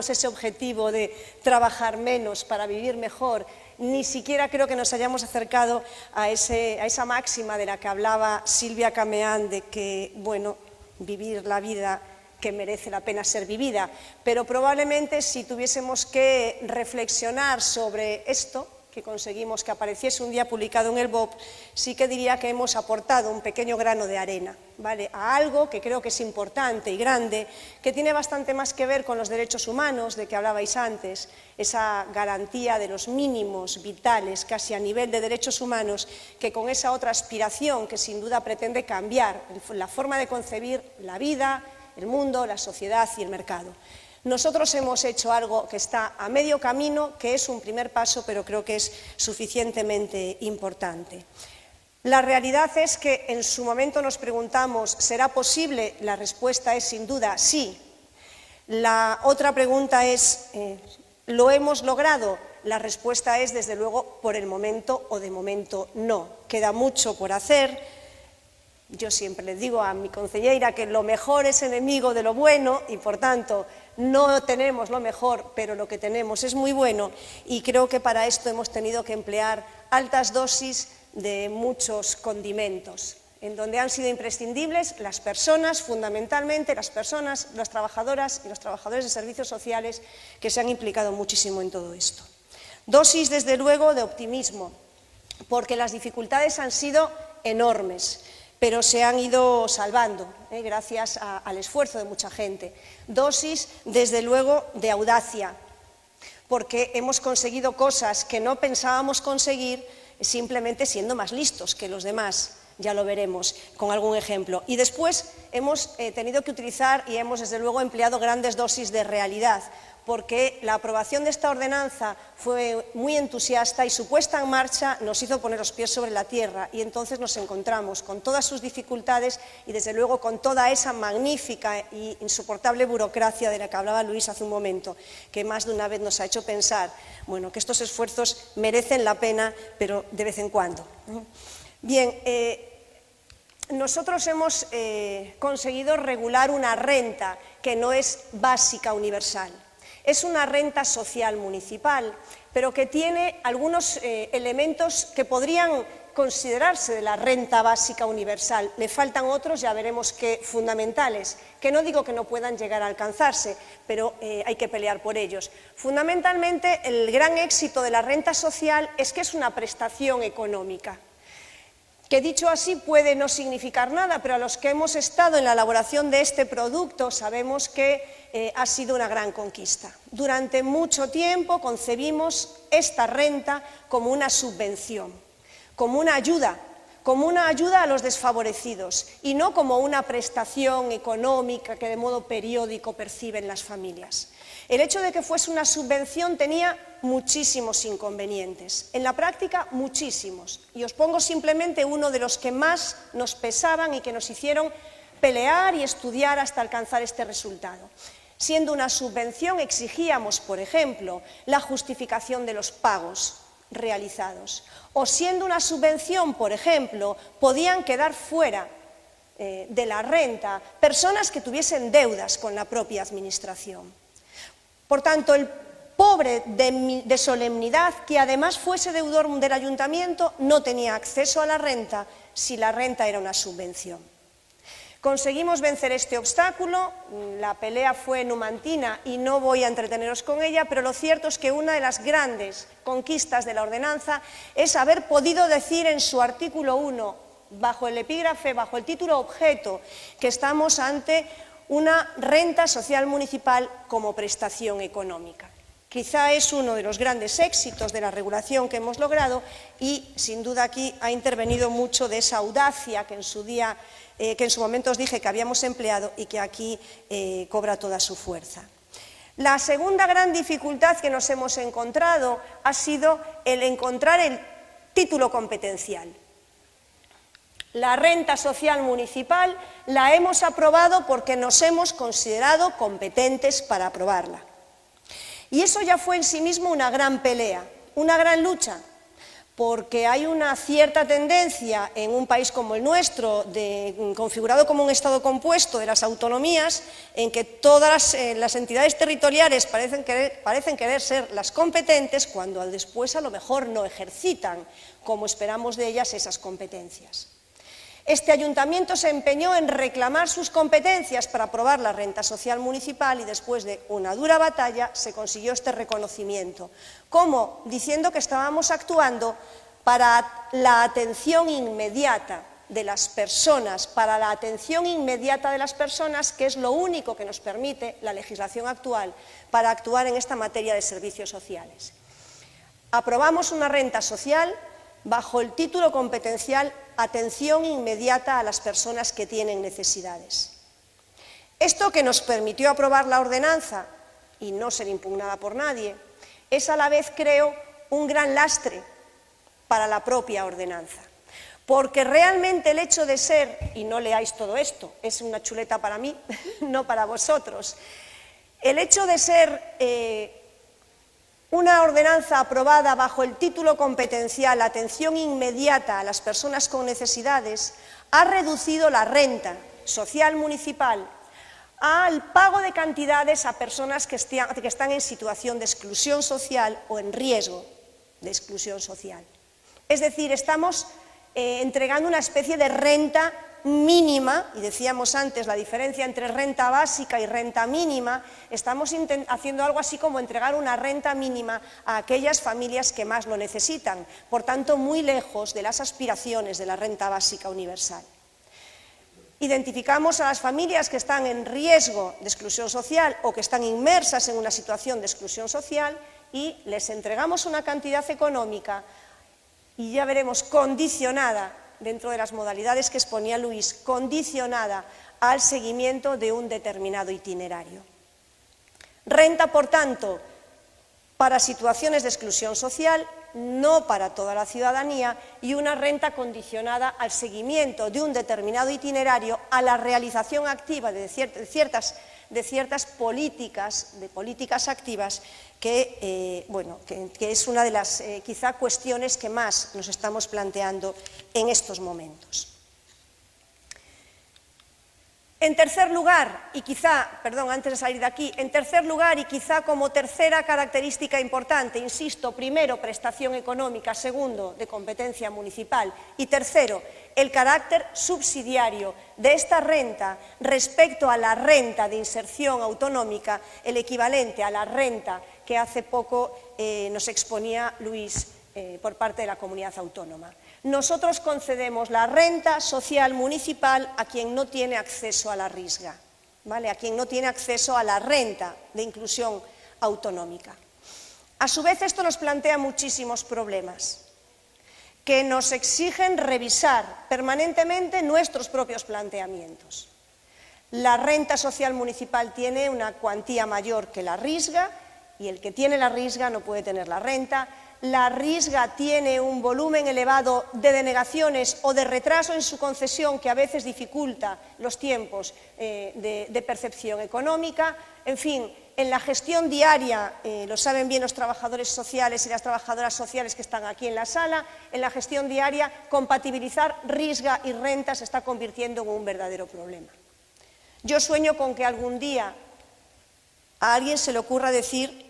ese objetivo de trabajar menos para vivir mejor. Ni siquiera creo que nos hayamos acercado a esa máxima de la que hablaba Silvia Cameán, de que, bueno, vivir la vida que merece la pena ser vivida. Pero probablemente si tuviésemos que reflexionar sobre esto, que conseguimos que apareciese un día publicado en el BOP, sí que diría que hemos aportado un pequeño grano de arena, ¿vale?, a algo que creo que es importante y grande, que tiene bastante más que ver con los derechos humanos de que hablabais antes, esa garantía de los mínimos vitales casi a nivel de derechos humanos, que con esa otra aspiración que sin duda pretende cambiar la forma de concebir la vida, el mundo, la sociedad y el mercado. Nosotros hemos hecho algo que está a medio camino, que es un primer paso, pero creo que es suficientemente importante. La realidad es que en su momento nos preguntamos, ¿será posible? La respuesta es sin duda sí. La otra pregunta es, ¿lo hemos logrado? La respuesta es, desde luego, por el momento o de momento no. Queda mucho por hacer. Yo siempre le digo a mi concelleira que lo mejor es enemigo de lo bueno y, por tanto, no tenemos lo mejor, pero lo que tenemos es muy bueno, y creo que para esto hemos tenido que emplear altas dosis de muchos condimentos, en donde han sido imprescindibles las personas, fundamentalmente las personas, las trabajadoras y los trabajadores de servicios sociales, que se han implicado muchísimo en todo esto. Dosis, desde luego, de optimismo, porque las dificultades han sido enormes, pero se han ido salvando, gracias al esfuerzo de mucha gente. Dosis, desde luego, de audacia, porque hemos conseguido cosas que no pensábamos conseguir simplemente siendo más listos que los demás. Ya lo veremos con algún ejemplo. Y después hemos tenido que utilizar y hemos, desde luego, empleado grandes dosis de realidad, porque la aprobación de esta ordenanza fue muy entusiasta y su puesta en marcha nos hizo poner los pies sobre la tierra, y entonces nos encontramos con todas sus dificultades y, desde luego, con toda esa magnífica e insoportable burocracia de la que hablaba Luis hace un momento, que más de una vez nos ha hecho pensar, bueno, que estos esfuerzos merecen la pena, pero de vez en cuando. Bien, nosotros hemos conseguido regular una renta que no es básica universal. Es una renta social municipal, pero que tiene algunos elementos que podrían considerarse de la renta básica universal. Le faltan otros, ya veremos qué, fundamentales, que no digo que no puedan llegar a alcanzarse, pero hay que pelear por ellos. Fundamentalmente, el gran éxito de la renta social es que es una prestación económica, que dicho así puede no significar nada, pero a los que hemos estado en la elaboración de este producto sabemos que ha sido una gran conquista. Durante mucho tiempo concebimos esta renta como una subvención, como una ayuda a los desfavorecidos, y no como una prestación económica que de modo periódico perciben las familias. El hecho de que fuese una subvención tenía muchísimos inconvenientes, en la práctica muchísimos, y os pongo simplemente uno de los que más nos pesaban y que nos hicieron pelear y estudiar hasta alcanzar este resultado. Siendo una subvención, exigíamos, por ejemplo, la justificación de los pagos realizados, o siendo una subvención, por ejemplo, podían quedar fuera de la renta personas que tuviesen deudas con la propia administración. Por tanto, el pobre de solemnidad, que además fuese deudor del ayuntamiento, no tenía acceso a la renta si la renta era una subvención. Conseguimos vencer este obstáculo, la pelea fue numantina y no voy a entreteneros con ella, pero lo cierto es que una de las grandes conquistas de la ordenanza es haber podido decir en su artículo 1, bajo el epígrafe, bajo el título objeto, que estamos ante una renta social municipal como prestación económica. Quizá es uno de los grandes éxitos de la regulación que hemos logrado y, sin duda, aquí ha intervenido mucho de esa audacia que en su momento os dije que habíamos empleado y que aquí cobra toda su fuerza. La segunda gran dificultad que nos hemos encontrado ha sido el encontrar el título competencial. La renta social municipal la hemos aprobado porque nos hemos considerado competentes para aprobarla. Y eso ya fue en sí mismo una gran pelea, una gran lucha, porque hay una cierta tendencia en un país como el nuestro, configurado como un Estado compuesto de las autonomías, en que todas las entidades territoriales parecen querer ser las competentes, cuando después a lo mejor no ejercitan, como esperamos de ellas, esas competencias. Este ayuntamiento se empeñó en reclamar sus competencias para aprobar la renta social municipal y después de una dura batalla se consiguió este reconocimiento. ¿Cómo? Diciendo que estábamos actuando para la atención inmediata de las personas, que es lo único que nos permite la legislación actual para actuar en esta materia de servicios sociales. Aprobamos una renta social bajo el título competencial Atención inmediata a las personas que tienen necesidades. Esto que nos permitió aprobar la ordenanza y no ser impugnada por nadie, es a la vez, creo, un gran lastre para la propia ordenanza. Porque realmente el hecho de ser, y no leáis todo esto, es una chuleta para mí, no para vosotros, el hecho de ser una ordenanza aprobada bajo el título competencial Atención inmediata a las personas con necesidades ha reducido la renta social municipal al pago de cantidades a personas que están en situación de exclusión social o en riesgo de exclusión social. Es decir, estamos entregando una especie de renta mínima, y decíamos antes la diferencia entre renta básica y renta mínima, estamos haciendo algo así como entregar una renta mínima a aquellas familias que más lo necesitan, por tanto muy lejos de las aspiraciones de la renta básica universal. Identificamos a las familias que están en riesgo de exclusión social o que están inmersas en una situación de exclusión social y les entregamos una cantidad económica, y ya veremos, condicionada, dentro de las modalidades que exponía Luis, condicionada al seguimiento de un determinado itinerario. Renta, por tanto, para situaciones de exclusión social, no para toda la ciudadanía, y una renta condicionada al seguimiento de un determinado itinerario, a la realización activa de ciertas políticas activas que es una de las quizá cuestiones que más nos estamos planteando en estos momentos. En tercer lugar, y quizá como tercera característica importante, insisto, primero, prestación económica, segundo, de competencia municipal, y tercero, el carácter subsidiario de esta renta respecto a la renta de inserción autonómica, el equivalente a la renta que hace poco nos exponía Luis por parte de la comunidad autónoma. Nosotros concedemos la renta social municipal a quien no tiene acceso a la RISGA, ¿vale? A quien no tiene acceso a la renta de inclusión autonómica. A su vez, esto nos plantea muchísimos problemas que nos exigen revisar permanentemente nuestros propios planteamientos. La renta social municipal tiene una cuantía mayor que la RISGA y el que tiene la RISGA no puede tener la renta. La RISGA tiene un volumen elevado de denegaciones o de retraso en su concesión que a veces dificulta los tiempos de percepción económica. En fin, en la gestión diaria, lo saben bien los trabajadores sociales y las trabajadoras sociales que están aquí en la sala, en la gestión diaria compatibilizar RISGA y renta se está convirtiendo en un verdadero problema. Yo sueño con que algún día a alguien se le ocurra decir: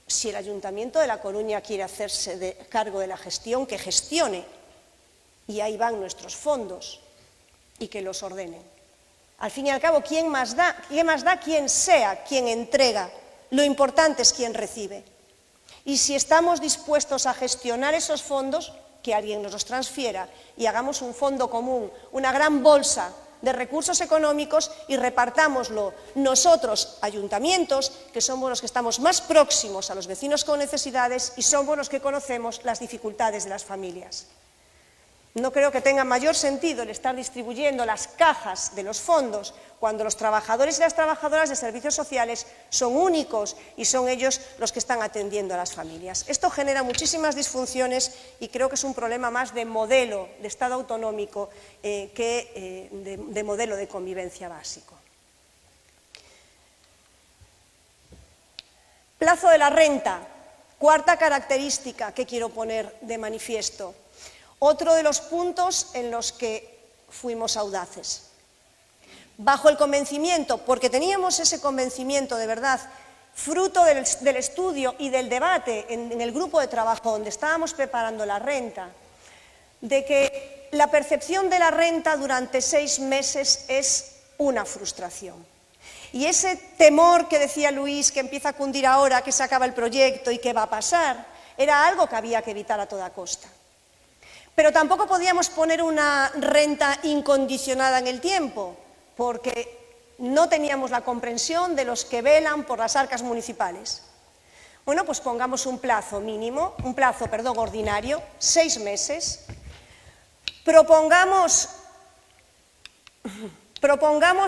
si el Ayuntamiento de La Coruña quiere hacerse cargo de la gestión, que gestione, y ahí van nuestros fondos, y que los ordenen. Al fin y al cabo, ¿quién más da? Quien sea quien entrega, lo importante es quien recibe. Y si estamos dispuestos a gestionar esos fondos, que alguien nos los transfiera y hagamos un fondo común, una gran bolsa de recursos económicos y repartámoslo nosotros, ayuntamientos, que somos los que estamos más próximos a los vecinos con necesidades y somos los que conocemos las dificultades de las familias. No creo que tenga mayor sentido el estar distribuyendo las cajas de los fondos cuando los trabajadores y las trabajadoras de servicios sociales son únicos y son ellos los que están atendiendo a las familias. Esto genera muchísimas disfunciones y creo que es un problema más de modelo de Estado autonómico que de modelo de convivencia básico. Plazo de la renta, cuarta característica que quiero poner de manifiesto. Otro de los puntos en los que fuimos audaces. Bajo el convencimiento, porque teníamos ese convencimiento de verdad, fruto del estudio y del debate en el grupo de trabajo donde estábamos preparando la renta, de que la percepción de la renta durante 6 meses es una frustración. Y ese temor que decía Luis, que empieza a cundir ahora, que se acaba el proyecto y que va a pasar, era algo que había que evitar a toda costa. Pero tampoco podíamos poner una renta incondicionada en el tiempo, porque no teníamos la comprensión de los que velan por las arcas municipales. Bueno, pues pongamos un plazo mínimo, ordinario, 6 meses. Propongamos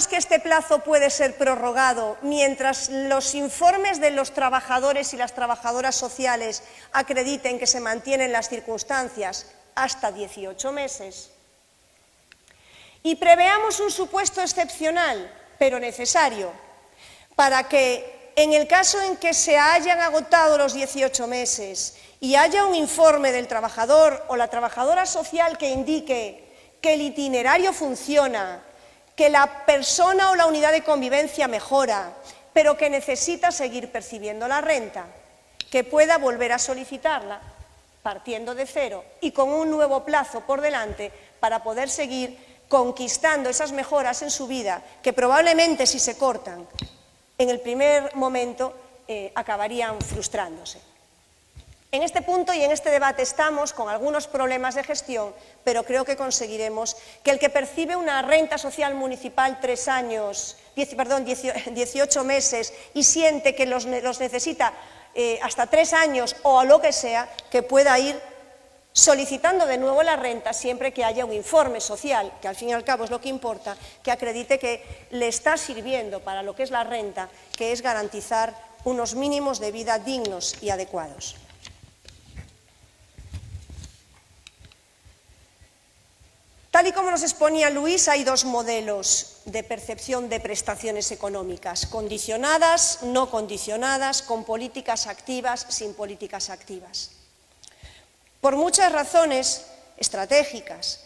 que este plazo puede ser prorrogado mientras los informes de los trabajadores y las trabajadoras sociales acrediten que se mantienen las circunstancias hasta 18 meses. Y preveamos un supuesto excepcional, pero necesario, para que en el caso en que se hayan agotado los 18 meses y haya un informe del trabajador o la trabajadora social que indique que el itinerario funciona, que la persona o la unidad de convivencia mejora, pero que necesita seguir percibiendo la renta, que pueda volver a solicitarla partiendo de cero y con un nuevo plazo por delante para poder seguir conquistando esas mejoras en su vida que probablemente, si se cortan en el primer momento, acabarían frustrándose. En este punto y en este debate estamos con algunos problemas de gestión, pero creo que conseguiremos que el que percibe una renta social municipal 18 meses y siente que los necesita hasta 3 años o a lo que sea, que pueda ir solicitando de nuevo la renta siempre que haya un informe social, que al fin y al cabo es lo que importa, que acredite que le está sirviendo para lo que es la renta, que es garantizar unos mínimos de vida dignos y adecuados. Tal y como nos exponía Luis, hay 2 modelos de percepción de prestaciones económicas, condicionadas, no condicionadas, con políticas activas, sin políticas activas. Por muchas razones estratégicas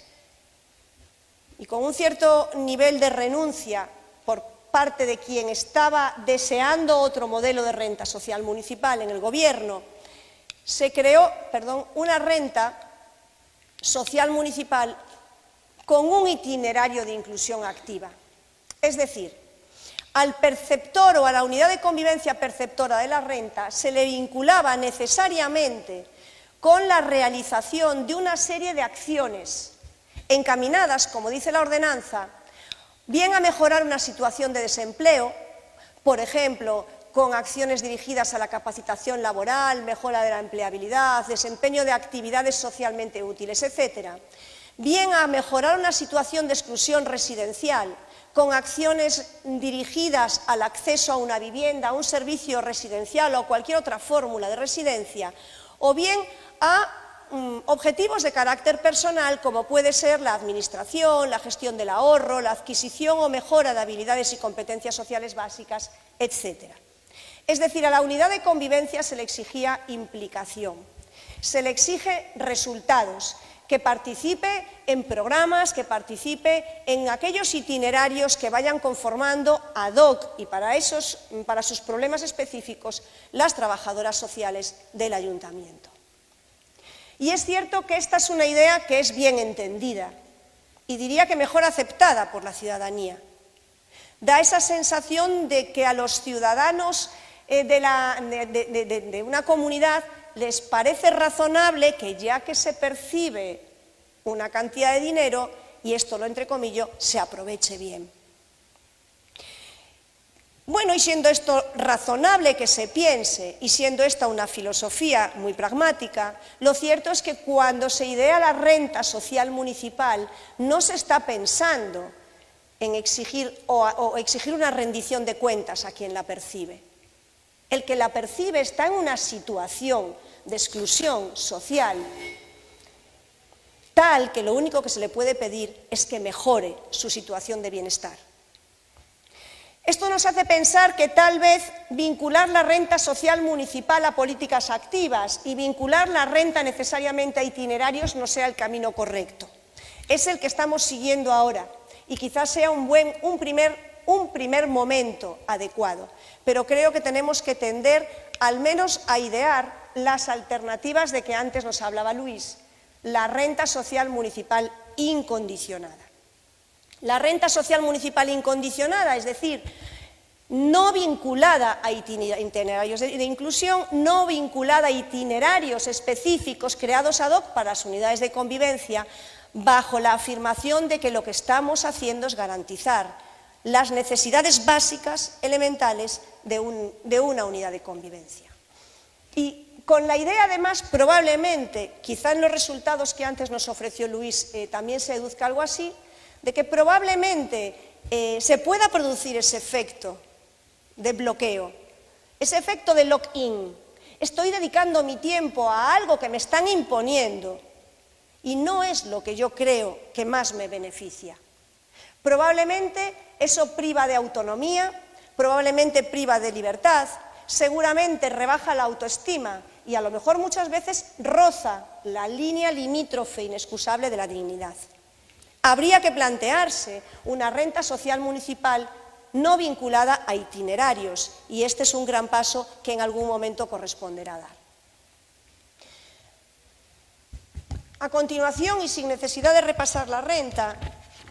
y con un cierto nivel de renuncia por parte de quien estaba deseando otro modelo de renta social municipal en el Gobierno, se creó una renta social municipal con un itinerario de inclusión activa. Es decir, al perceptor o a la unidad de convivencia perceptora de la renta se le vinculaba necesariamente con la realización de una serie de acciones encaminadas, como dice la ordenanza, bien a mejorar una situación de desempleo, por ejemplo, con acciones dirigidas a la capacitación laboral, mejora de la empleabilidad, desempeño de actividades socialmente útiles, etcétera, bien a mejorar una situación de exclusión residencial, con acciones dirigidas al acceso a una vivienda, a un servicio residencial o a cualquier otra fórmula de residencia, o bien a objetivos de carácter personal, como puede ser la administración, la gestión del ahorro, la adquisición o mejora de habilidades y competencias sociales básicas, etc. Es decir, a la unidad de convivencia se le exigía implicación, se le exige resultados, que participe en programas, que participe en aquellos itinerarios que vayan conformando ad hoc y para sus problemas específicos las trabajadoras sociales del ayuntamiento. Y es cierto que esta es una idea que es bien entendida y diría que mejor aceptada por la ciudadanía. Da esa sensación de que a los ciudadanos de una comunidad les parece razonable que ya que se percibe una cantidad de dinero, y esto lo entrecomillo, se aproveche bien. Bueno, y siendo esto razonable que se piense, y siendo esta una filosofía muy pragmática, lo cierto es que cuando se idea la renta social municipal no se está pensando en exigir o exigir una rendición de cuentas a quien la percibe. El que la percibe está en una situación de exclusión social tal que lo único que se le puede pedir es que mejore su situación de bienestar. Esto nos hace pensar que tal vez vincular la renta social municipal a políticas activas y vincular la renta necesariamente a itinerarios no sea el camino correcto. Es el que estamos siguiendo ahora y quizás sea un primer momento adecuado, pero creo que tenemos que tender al menos a idear las alternativas de que antes nos hablaba Luis, la renta social municipal incondicionada. La renta social municipal incondicionada, es decir, no vinculada a itinerarios de inclusión, no vinculada a itinerarios específicos creados ad hoc para las unidades de convivencia, bajo la afirmación de que lo que estamos haciendo es garantizar las necesidades básicas, elementales, de una unidad de convivencia. Y con la idea, además, probablemente, quizá en los resultados que antes nos ofreció Luis también se deduzca algo así, de que probablemente se pueda producir ese efecto de bloqueo, ese efecto de lock-in. Estoy dedicando mi tiempo a algo que me están imponiendo y no es lo que yo creo que más me beneficia. Probablemente eso priva de autonomía, probablemente priva de libertad, seguramente rebaja la autoestima y a lo mejor muchas veces roza la línea limítrofe inexcusable de la dignidad. Habría que plantearse una renta social municipal no vinculada a itinerarios, y este es un gran paso que en algún momento corresponderá dar. A continuación, y sin necesidad de repasar la renta,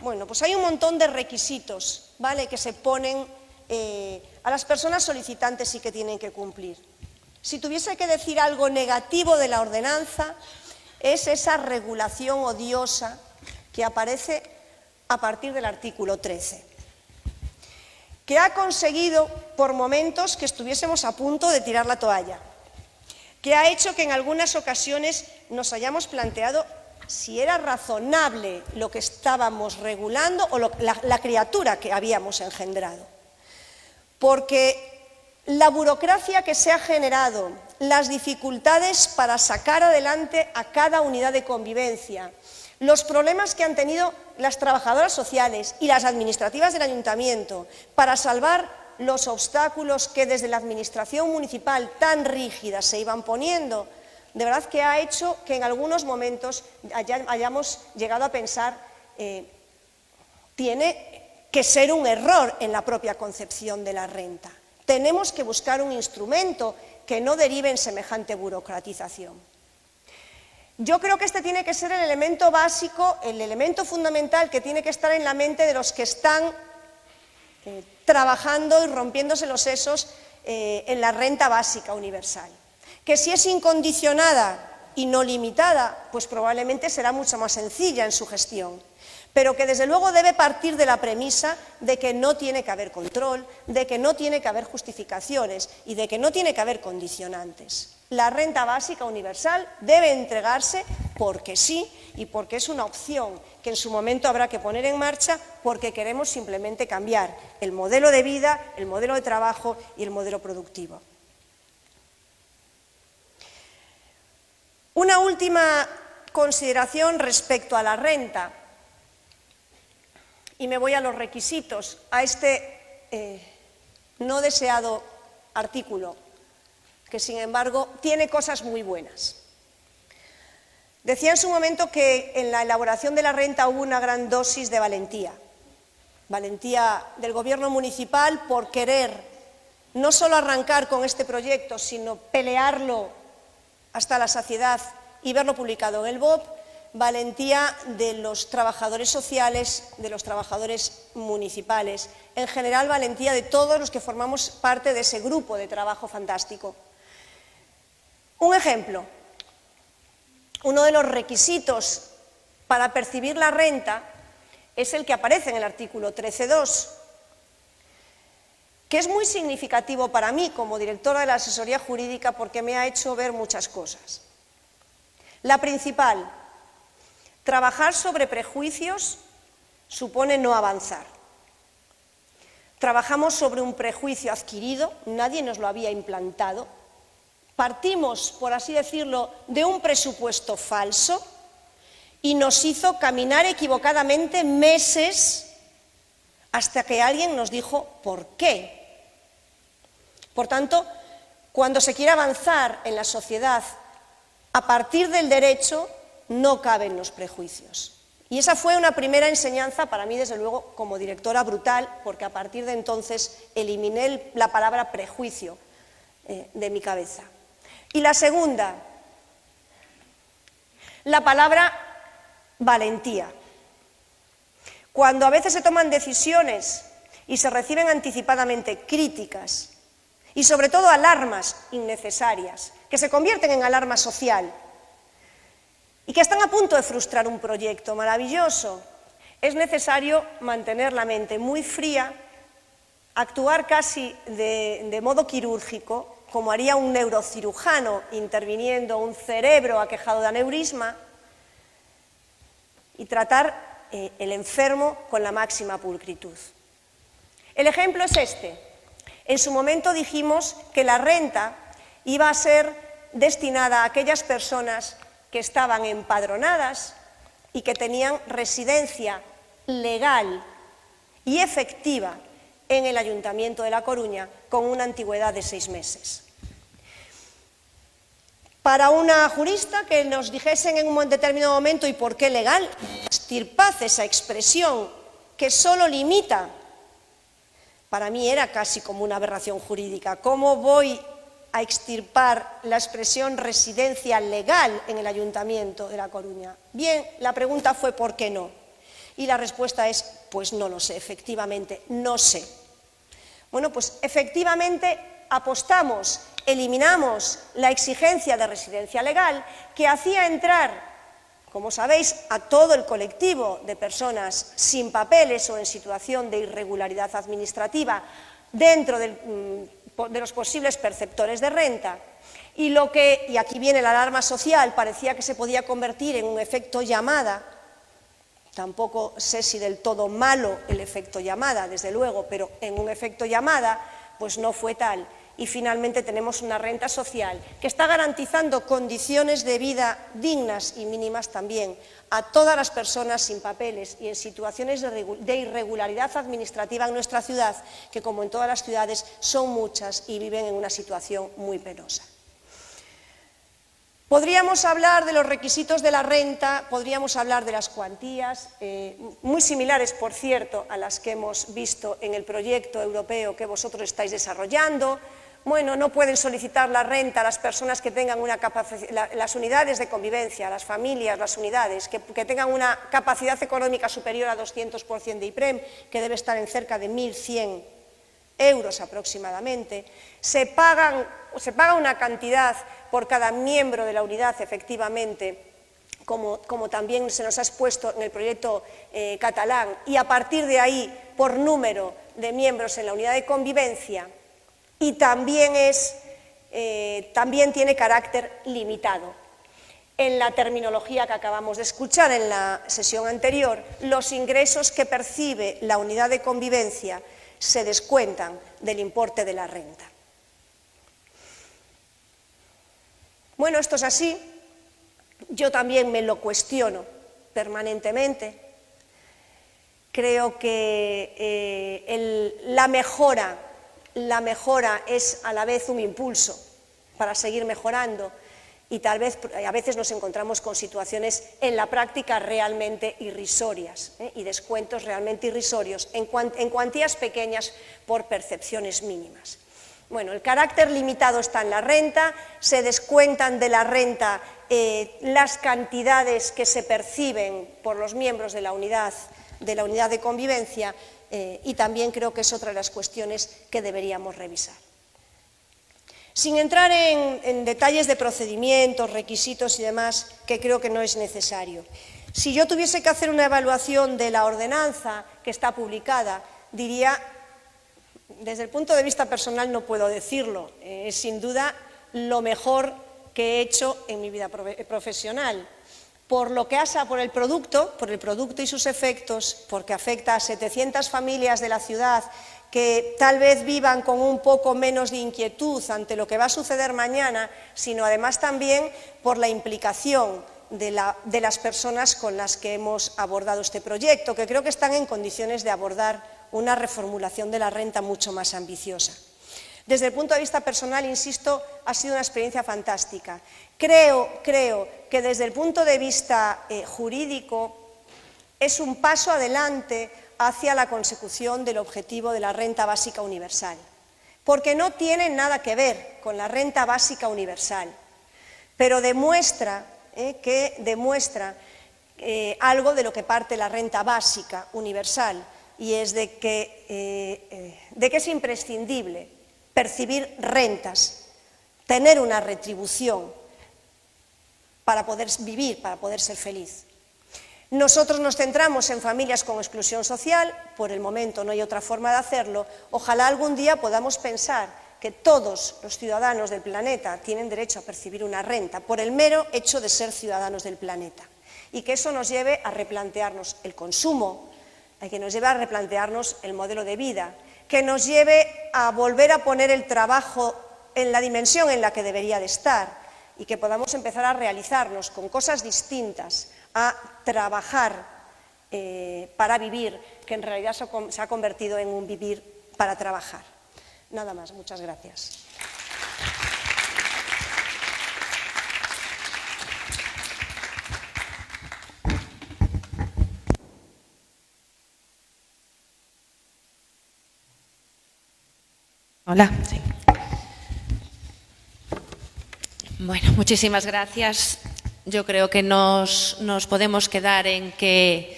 bueno, pues hay un montón de requisitos, ¿vale?, que se ponen a las personas solicitantes y que tienen que cumplir. Si tuviese que decir algo negativo de la ordenanza, es esa regulación odiosa que aparece a partir del artículo 13, que ha conseguido por momentos que estuviésemos a punto de tirar la toalla, que ha hecho que en algunas ocasiones nos hayamos planteado si era razonable lo que estábamos regulando o la criatura que habíamos engendrado. Porque la burocracia que se ha generado, las dificultades para sacar adelante a cada unidad de convivencia, los problemas que han tenido las trabajadoras sociales y las administrativas del ayuntamiento para salvar los obstáculos que desde la administración municipal tan rígida se iban poniendo, de verdad que ha hecho que en algunos momentos hayamos llegado a pensar tiene que ser un error en la propia concepción de la renta. Tenemos que buscar un instrumento que no derive en semejante burocratización. Yo creo que este tiene que ser el elemento básico, el elemento fundamental que tiene que estar en la mente de los que están trabajando y rompiéndose los sesos en la renta básica universal. Que si es incondicionada y no limitada, pues probablemente será mucho más sencilla en su gestión, pero que desde luego debe partir de la premisa de que no tiene que haber control, de que no tiene que haber justificaciones y de que no tiene que haber condicionantes. La renta básica universal debe entregarse porque sí y porque es una opción que en su momento habrá que poner en marcha porque queremos simplemente cambiar el modelo de vida, el modelo de trabajo y el modelo productivo. Una última consideración respecto a la renta, y me voy a los requisitos, a este no deseado artículo, que sin embargo tiene cosas muy buenas. Decía en su momento que en la elaboración de la renta hubo una gran dosis de valentía del gobierno municipal por querer no solo arrancar con este proyecto, sino pelearlo hasta la saciedad y verlo publicado en el BOP, valentía de los trabajadores sociales, de los trabajadores municipales, en general valentía de todos los que formamos parte de ese grupo de trabajo fantástico. Un ejemplo, uno de los requisitos para percibir la renta es el que aparece en el artículo 13.2, que es muy significativo para mí como directora de la asesoría jurídica porque me ha hecho ver muchas cosas. La principal, trabajar sobre prejuicios supone no avanzar. Trabajamos sobre un prejuicio adquirido, nadie nos lo había implantado. Partimos, por así decirlo, de un presupuesto falso y nos hizo caminar equivocadamente meses hasta que alguien nos dijo ¿por qué? Por tanto, cuando se quiere avanzar en la sociedad a partir del derecho, no caben los prejuicios. Y esa fue una primera enseñanza para mí, desde luego, como directora brutal, porque a partir de entonces eliminé la palabra prejuicio de mi cabeza. Y la segunda, La palabra valentía. Cuando a veces se toman decisiones y se reciben anticipadamente críticas y sobre todo alarmas innecesarias, que se convierten en alarma social y que están a punto de frustrar un proyecto maravilloso, es necesario mantener la mente muy fría, actuar casi de modo quirúrgico, como haría un neurocirujano interviniendo un cerebro aquejado de aneurisma, y tratar el enfermo con la máxima pulcritud. El ejemplo es este. En su momento dijimos que la renta iba a ser destinada a aquellas personas que estaban empadronadas y que tenían residencia legal y efectiva en el Ayuntamiento de La Coruña con una antigüedad de 6 meses. Para una jurista que nos dijesen en un determinado momento ¿y por qué legal? Extirpad esa expresión que solo limita. Para mí era casi como una aberración jurídica. ¿Cómo voy a extirpar la expresión residencia legal en el Ayuntamiento de La Coruña? Bien, la pregunta fue ¿por qué no? Y la respuesta es pues no lo sé, efectivamente, no sé. Bueno, pues efectivamente apostamos, eliminamos la exigencia de residencia legal que hacía entrar, como sabéis, a todo el colectivo de personas sin papeles o en situación de irregularidad administrativa dentro de los posibles perceptores de renta y aquí viene la alarma social, parecía que se podía convertir en un efecto llamada. Tampoco sé si del todo malo el efecto llamada, desde luego, pero en un efecto llamada pues no fue tal. Y finalmente tenemos una renta social que está garantizando condiciones de vida dignas y mínimas también a todas las personas sin papeles y en situaciones de irregularidad administrativa en nuestra ciudad, que como en todas las ciudades son muchas y viven en una situación muy penosa. Podríamos hablar de los requisitos de la renta, podríamos hablar de las cuantías, muy similares, por cierto, a las que hemos visto en el proyecto europeo que vosotros estáis desarrollando. Bueno, no pueden solicitar la renta las personas que tengan las unidades de convivencia, las familias, las unidades, que tengan una capacidad económica superior a 200% de IPREM, que debe estar en cerca de 1.100 euros aproximadamente. Se paga una cantidad por cada miembro de la unidad, efectivamente, como también se nos ha expuesto en el proyecto catalán, y a partir de ahí, por número de miembros en la unidad de convivencia, y también tiene carácter limitado. En la terminología que acabamos de escuchar en la sesión anterior, los ingresos que percibe la unidad de convivencia se descuentan del importe de la renta. Bueno, esto es así, yo también me lo cuestiono permanentemente. Creo que la mejora es a la vez un impulso para seguir mejorando y tal vez a veces nos encontramos con situaciones en la práctica realmente irrisorias y descuentos realmente irrisorios en cuantías pequeñas por percepciones mínimas. Bueno, el carácter limitado está en la renta, se descuentan de la renta las cantidades que se perciben por los miembros de la unidad de convivencia y también creo que es otra de las cuestiones que deberíamos revisar. Sin entrar en detalles de procedimientos, requisitos y demás, que creo que no es necesario. Si yo tuviese que hacer una evaluación de la ordenanza que está publicada, diría, desde el punto de vista personal no puedo decirlo, es sin duda lo mejor que he hecho en mi vida profesional, por el producto y sus efectos, porque afecta a 700 familias de la ciudad que tal vez vivan con un poco menos de inquietud ante lo que va a suceder mañana, sino además también por la implicación de las personas con las que hemos abordado este proyecto, que creo que están en condiciones de abordar una reformulación de la renta mucho más ambiciosa. Desde el punto de vista personal, insisto, ha sido una experiencia fantástica. Creo que desde el punto de vista jurídico es un paso adelante hacia la consecución del objetivo de la renta básica universal, porque no tiene nada que ver con la renta básica universal, pero demuestra que demuestra algo de lo que parte la renta básica universal, y es de que es imprescindible percibir rentas, tener una retribución para poder vivir, para poder ser feliz. Nosotros nos centramos en familias con exclusión social, por el momento no hay otra forma de hacerlo. Ojalá algún día podamos pensar que todos los ciudadanos del planeta tienen derecho a percibir una renta por el mero hecho de ser ciudadanos del planeta, y que eso nos lleve a replantearnos el consumo, que nos lleve a replantearnos el modelo de vida, que nos lleve a volver a poner el trabajo en la dimensión en la que debería de estar, y que podamos empezar a realizarnos con cosas distintas, a trabajar para vivir, que en realidad se ha convertido en un vivir para trabajar. Nada más, muchas gracias. Hola. Sí. Bueno, muchísimas gracias. Yo creo que nos podemos quedar en que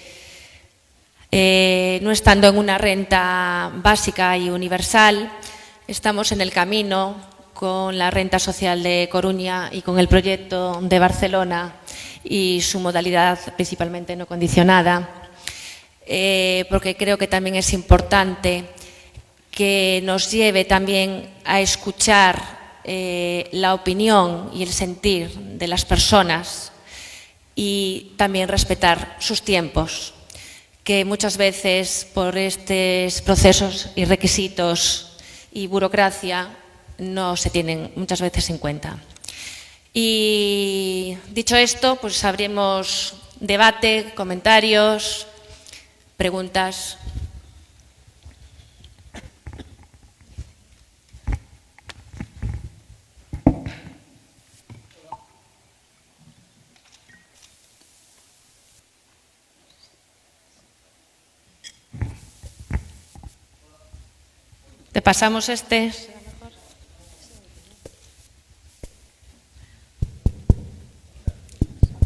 no estando en una renta básica y universal, estamos en el camino con la renta social de Coruña y con el proyecto de Barcelona y su modalidad principalmente no condicionada, porque creo que también es importante que nos lleve también a escuchar la opinión y el sentir de las personas y también respetar sus tiempos, que muchas veces por estos procesos y requisitos y burocracia no se tienen muchas veces en cuenta. Y dicho esto, pues abrimos debate, comentarios, preguntas. ¿Te pasamos este?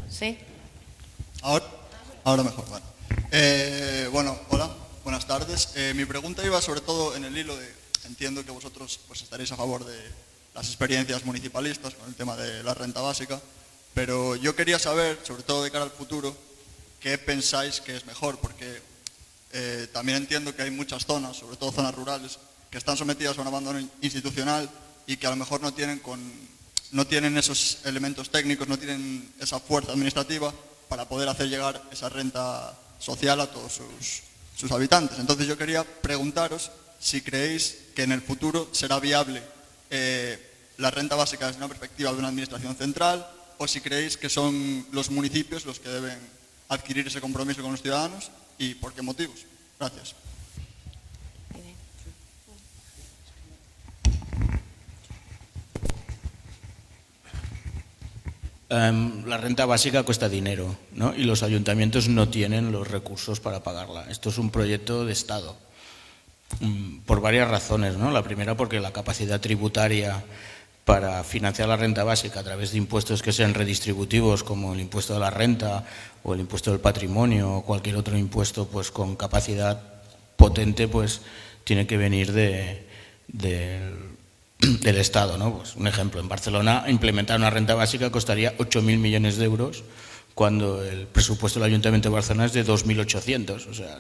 ¿Sí? Ahora mejor, bueno. Bueno, hola, buenas tardes. Mi pregunta iba sobre todo en el hilo de, entiendo que vosotros pues estaréis a favor de las experiencias municipalistas con el tema de la renta básica, pero yo quería saber, sobre todo de cara al futuro, qué pensáis que es mejor, porque también entiendo que hay muchas zonas, sobre todo zonas rurales, que están sometidas a un abandono institucional y que a lo mejor no tienen esos elementos técnicos, no tienen esa fuerza administrativa para poder hacer llegar esa renta social a todos sus habitantes. Entonces yo quería preguntaros si creéis que en el futuro será viable la renta básica desde una perspectiva de una administración central, o si creéis que son los municipios los que deben adquirir ese compromiso con los ciudadanos y por qué motivos. Gracias. La renta básica cuesta dinero, ¿no? Y los ayuntamientos no tienen los recursos para pagarla. Esto es un proyecto de Estado, por varias razones, ¿no? La primera, porque la capacidad tributaria para financiar la renta básica a través de impuestos que sean redistributivos, como el impuesto de la renta o el impuesto del patrimonio o cualquier otro impuesto pues con capacidad potente, pues tiene que venir del Estado, ¿no? Pues un ejemplo, en Barcelona implementar una renta básica costaría 8.000 millones de euros cuando el presupuesto del Ayuntamiento de Barcelona es de 2.800, o sea,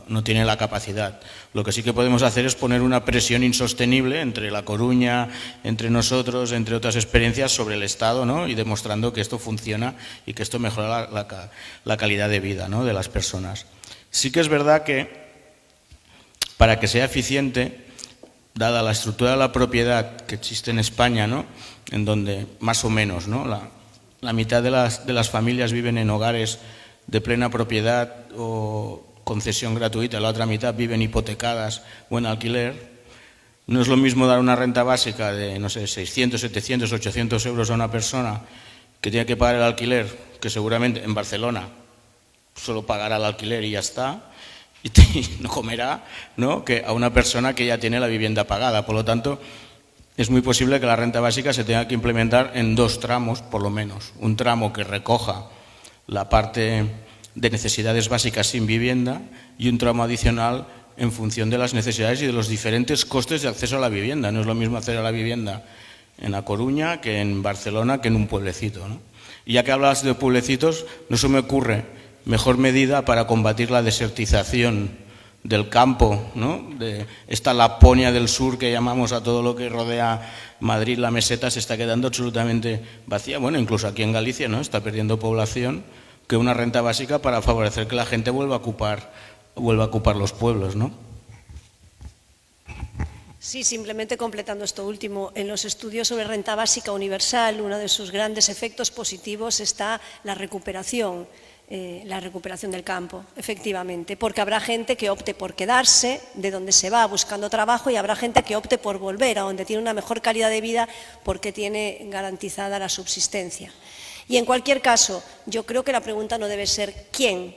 no tiene la capacidad. Lo que sí que podemos hacer es poner una presión insostenible entre La Coruña, entre nosotros, entre otras experiencias sobre el Estado, ¿no? Y demostrando que esto funciona y que esto mejora la calidad de vida, ¿no? De las personas. Sí que es verdad que para que sea eficiente, dada la estructura de la propiedad que existe en España, ¿no? En donde más o menos, ¿no? la mitad de las familias viven en hogares de plena propiedad o concesión gratuita, la otra mitad viven hipotecadas o en alquiler. No es lo mismo dar una renta básica de, no sé, 600, 700, 800 euros a una persona que tiene que pagar el alquiler, que seguramente en Barcelona solo pagará el alquiler y ya está, y no comerá, ¿no? Que a una persona que ya tiene la vivienda pagada. Por lo tanto, es muy posible que la renta básica se tenga que implementar en dos tramos, por lo menos. Un tramo que recoja la parte de necesidades básicas sin vivienda y un tramo adicional en función de las necesidades y de los diferentes costes de acceso a la vivienda. No es lo mismo acceder a la vivienda en A Coruña que en Barcelona, que en un pueblecito, ¿no? Y ya que hablas de pueblecitos, no se me ocurre mejor medida para combatir la desertización del campo, ¿no? De esta Laponia del sur que llamamos a todo lo que rodea Madrid, la meseta se está quedando absolutamente vacía. Bueno, incluso aquí en Galicia, ¿no? Está perdiendo población, que una renta básica para favorecer que la gente vuelva a ocupar los pueblos, ¿no? Sí, simplemente completando esto último, en los estudios sobre renta básica universal, uno de sus grandes efectos positivos está la recuperación del campo, efectivamente, porque habrá gente que opte por quedarse de donde se va buscando trabajo y habrá gente que opte por volver a donde tiene una mejor calidad de vida porque tiene garantizada la subsistencia. Y en cualquier caso, yo creo que la pregunta no debe ser quién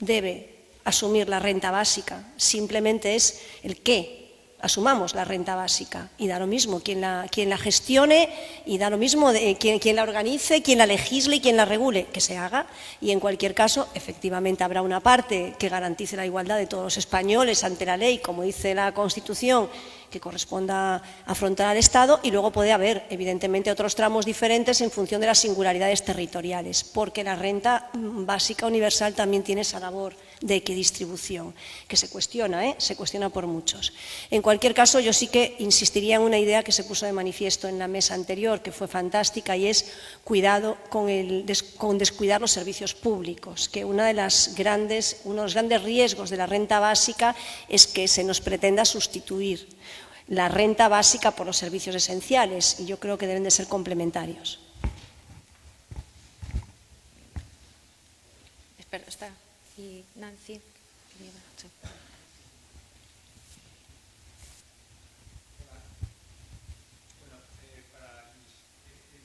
debe asumir la renta básica, simplemente es el qué asumamos la renta básica, y da lo mismo quien la gestione, y da lo mismo quien la organice, quien la legisle y quien la regule, que se haga. Y en cualquier caso, efectivamente habrá una parte que garantice la igualdad de todos los españoles ante la ley, como dice la Constitución, que corresponda afrontar al Estado, y luego puede haber, evidentemente, otros tramos diferentes en función de las singularidades territoriales, porque la renta básica universal también tiene esa labor de equidistribución, que se cuestiona por muchos. En cualquier caso, yo sí que insistiría en una idea que se puso de manifiesto en la mesa anterior, que fue fantástica, y es cuidado con descuidar los servicios públicos, que uno de los grandes riesgos de la renta básica es que se nos pretenda sustituir la renta básica por los servicios esenciales, y yo creo que deben de ser complementarios. Espera, está. Y Nancy. Sí.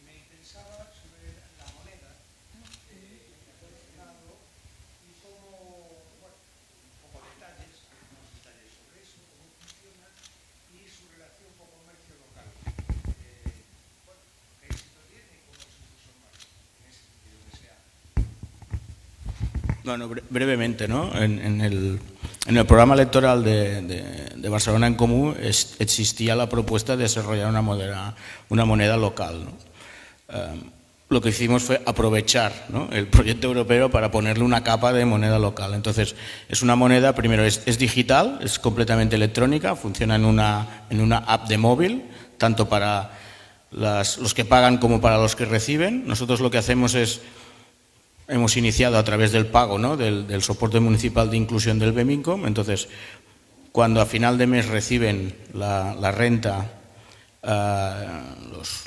Me interesaba sobre la moneda que ha mencionado y cómo, bueno, un poco detalles sobre eso, cómo funciona y su relación con comercio local. Bueno, qué éxito tiene y cómo los éxitos son más en ese sentido que sea. Bueno, brevemente, ¿no? En el programa electoral de Barcelona en Comú existía la propuesta de desarrollar una moneda local, ¿no? Lo que hicimos fue aprovechar, ¿no?, el proyecto europeo para ponerle una capa de moneda local. Entonces, es una moneda, primero es digital, es completamente electrónica, funciona en una app de móvil, tanto para los que pagan como para los que reciben. Nosotros lo que hacemos hemos iniciado a través del pago, ¿no?, del soporte municipal de inclusión del BEMINCOM. Entonces, cuando a final de mes reciben la renta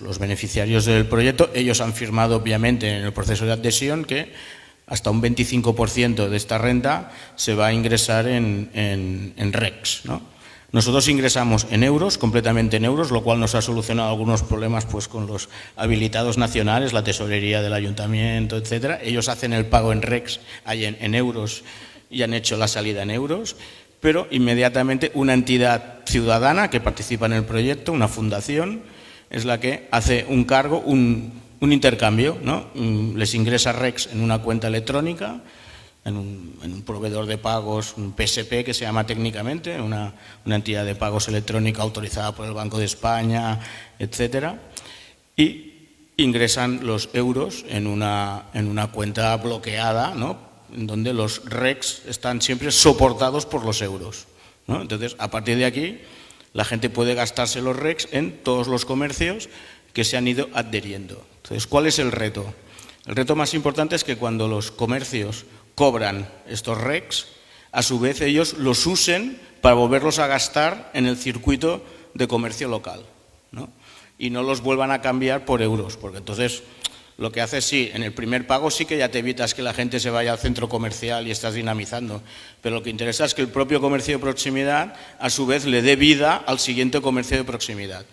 los beneficiarios del proyecto, ellos han firmado obviamente en el proceso de adhesión que hasta un 25% de esta renta se va a ingresar en RECs, ¿no? Nosotros ingresamos en euros, completamente en euros, lo cual nos ha solucionado algunos problemas pues con los habilitados nacionales, la tesorería del ayuntamiento, etcétera. Ellos hacen el pago en RECs, en euros, y han hecho la salida en euros, pero inmediatamente una entidad ciudadana que participa en el proyecto, una fundación, es la que hace un cargo, un intercambio, ¿no? Les ingresa RECs en una cuenta electrónica, en un proveedor de pagos, un PSP que se llama técnicamente, una entidad de pagos electrónica autorizada por el Banco de España, etcétera, y ingresan los euros en una cuenta bloqueada, ¿no?, en donde los RECs están siempre soportados por los euros, ¿no? Entonces, a partir de aquí, la gente puede gastarse los RECs en todos los comercios que se han ido adheriendo. Entonces, ¿cuál es el reto? El reto más importante es que cuando los comercios cobran estos RECs, a su vez ellos los usen para volverlos a gastar en el circuito de comercio local, ¿no?, y no los vuelvan a cambiar por euros, porque entonces lo que haces, sí, en el primer pago sí que ya te evitas que la gente se vaya al centro comercial y estás dinamizando, pero lo que interesa es que el propio comercio de proximidad a su vez le dé vida al siguiente comercio de proximidad,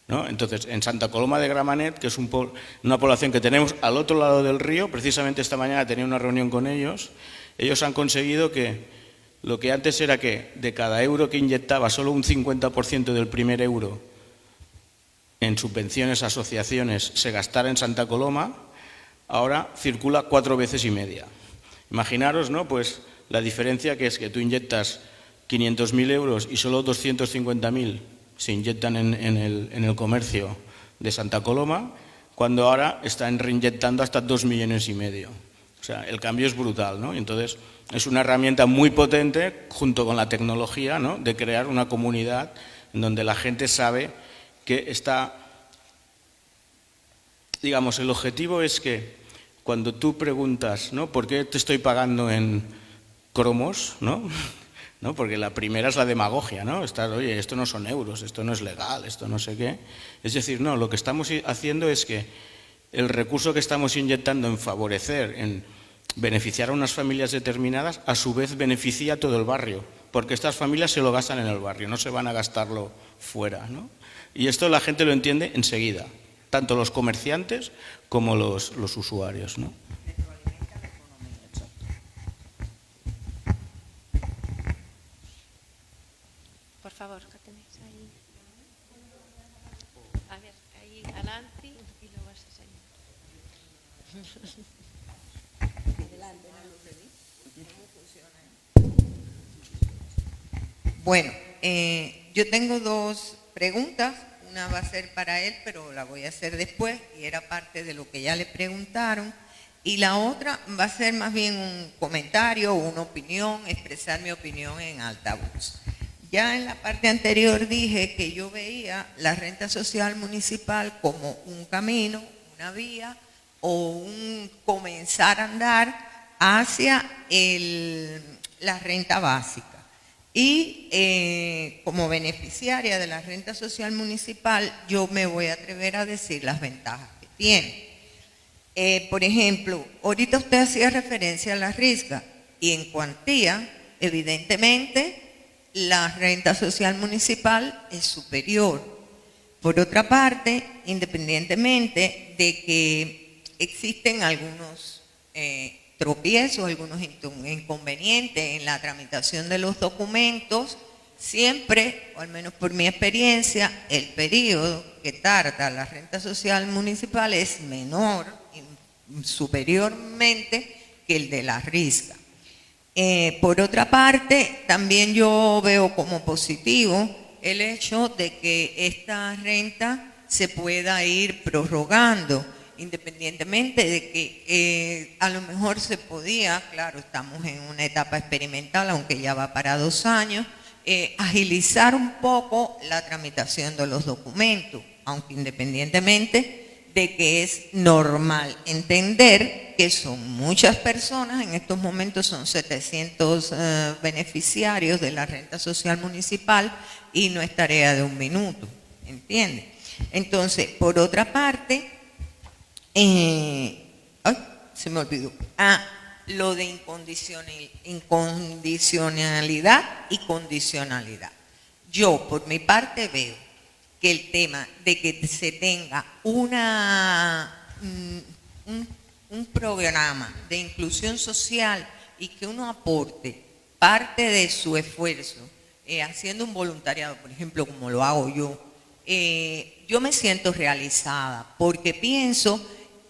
¿no? Entonces, en Santa Coloma de Gramenet, que es una población que tenemos al otro lado del río, precisamente esta mañana tenía una reunión con ellos han conseguido que lo que antes era que de cada euro que inyectaba solo un 50% del primer euro en subvenciones a asociaciones se gastara en Santa Coloma, ahora circula 4 veces y media. Imaginaros, ¿no?, pues la diferencia que es que tú inyectas 500.000 euros y solo 250.000 se inyectan en el comercio de Santa Coloma, cuando ahora están reinyectando hasta 2,5 millones. O sea, el cambio es brutal, ¿no? Y entonces es una herramienta muy potente, junto con la tecnología, ¿no?, de crear una comunidad en donde la gente sabe que está... Digamos, el objetivo es que cuando tú preguntas, ¿no?, ¿por qué te estoy pagando en cromos?, ¿no? ¿No? Porque la primera es la demagogia, ¿no? Oye, esto no son euros, esto no es legal, esto no sé qué. Es decir, no, lo que estamos haciendo es que el recurso que estamos inyectando en favorecer, en beneficiar a unas familias determinadas, a su vez beneficia a todo el barrio, porque estas familias se lo gastan en el barrio, no se van a gastarlo fuera, ¿no? Y esto la gente lo entiende enseguida, tanto los comerciantes como los usuarios, ¿no? Por favor, ¿qué tenéis ahí? A ver, ahí adelante y luego ese señor. Bueno, yo tengo 2 preguntas. Una va a ser para él, pero la voy a hacer después, y era parte de lo que ya le preguntaron. Y la otra va a ser más bien un comentario o una opinión, expresar mi opinión en altavoz. Ya en la parte anterior dije que yo veía la renta social municipal como un camino, una vía o un comenzar a andar hacia la renta básica. Y como beneficiaria de la renta social municipal, yo me voy a atrever a decir las ventajas que tiene. Por ejemplo, ahorita usted hacía referencia a la RISGA, y en cuantía, evidentemente, la renta social municipal es superior. Por otra parte, independientemente de que existen algunos tropiezos, algunos inconvenientes en la tramitación de los documentos, siempre, o al menos por mi experiencia, el periodo que tarda la renta social municipal es menor, superiormente, que el de la RISGA. Por otra parte, también yo veo como positivo el hecho de que esta renta se pueda ir prorrogando, independientemente de que a lo mejor se podía, claro, estamos en una etapa experimental, aunque ya va para 2 años, agilizar un poco la tramitación de los documentos, aunque independientemente de que es normal entender que son muchas personas, en estos momentos son 700 beneficiarios de la renta social municipal, y no es tarea de 1 minuto, ¿entiende? Entonces, por otra parte, se me olvidó. Lo de incondicionalidad y condicionalidad. Yo, por mi parte, veo que el tema de que se tenga un programa de inclusión social y que uno aporte parte de su esfuerzo haciendo un voluntariado, por ejemplo, como lo hago yo me siento realizada, porque pienso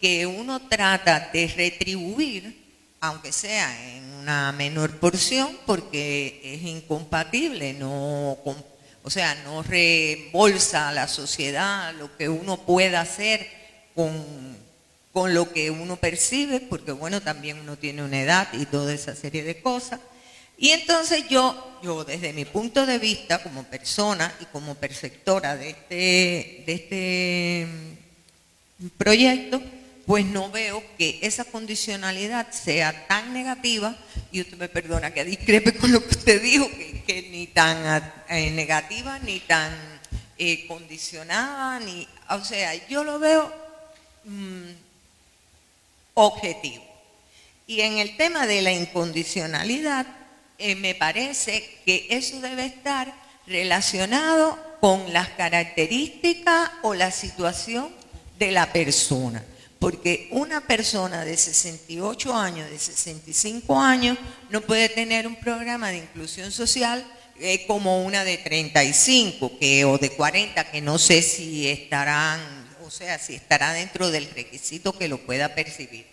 que uno trata de retribuir, aunque sea en una menor porción, porque es incompatible, no reembolsa a la sociedad lo que uno pueda hacer con lo que uno percibe, porque bueno, también uno tiene una edad y toda esa serie de cosas. Y entonces yo desde mi punto de vista como persona y como perceptora de este proyecto, pues no veo que esa condicionalidad sea tan negativa, y usted me perdona que discrepe con lo que usted dijo, que ni tan negativa, ni tan condicionada, o sea, yo lo veo objetivo. Y en el tema de la incondicionalidad, me parece que eso debe estar relacionado con las características o la situación de la persona. Porque una persona de 68 años, de 65 años, no puede tener un programa de inclusión social como una de 35 o de 40, que no sé si estarán, o sea, si estará dentro del requisito que lo pueda percibir.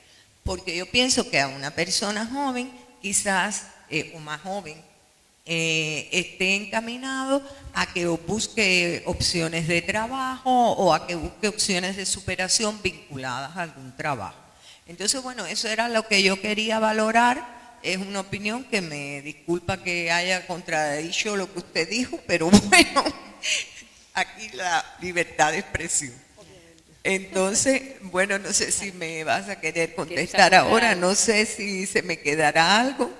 Porque yo pienso que a una persona joven, quizás, o más joven, esté encaminado a que busque opciones de trabajo o a que busque opciones de superación vinculadas a algún trabajo. Entonces, bueno, eso era lo que yo quería valorar. Es una opinión que me disculpa que haya contradicho lo que usted dijo, pero bueno, aquí la libertad de expresión. Entonces, bueno, no sé si me vas a querer contestar ahora, no sé si se me quedará algo.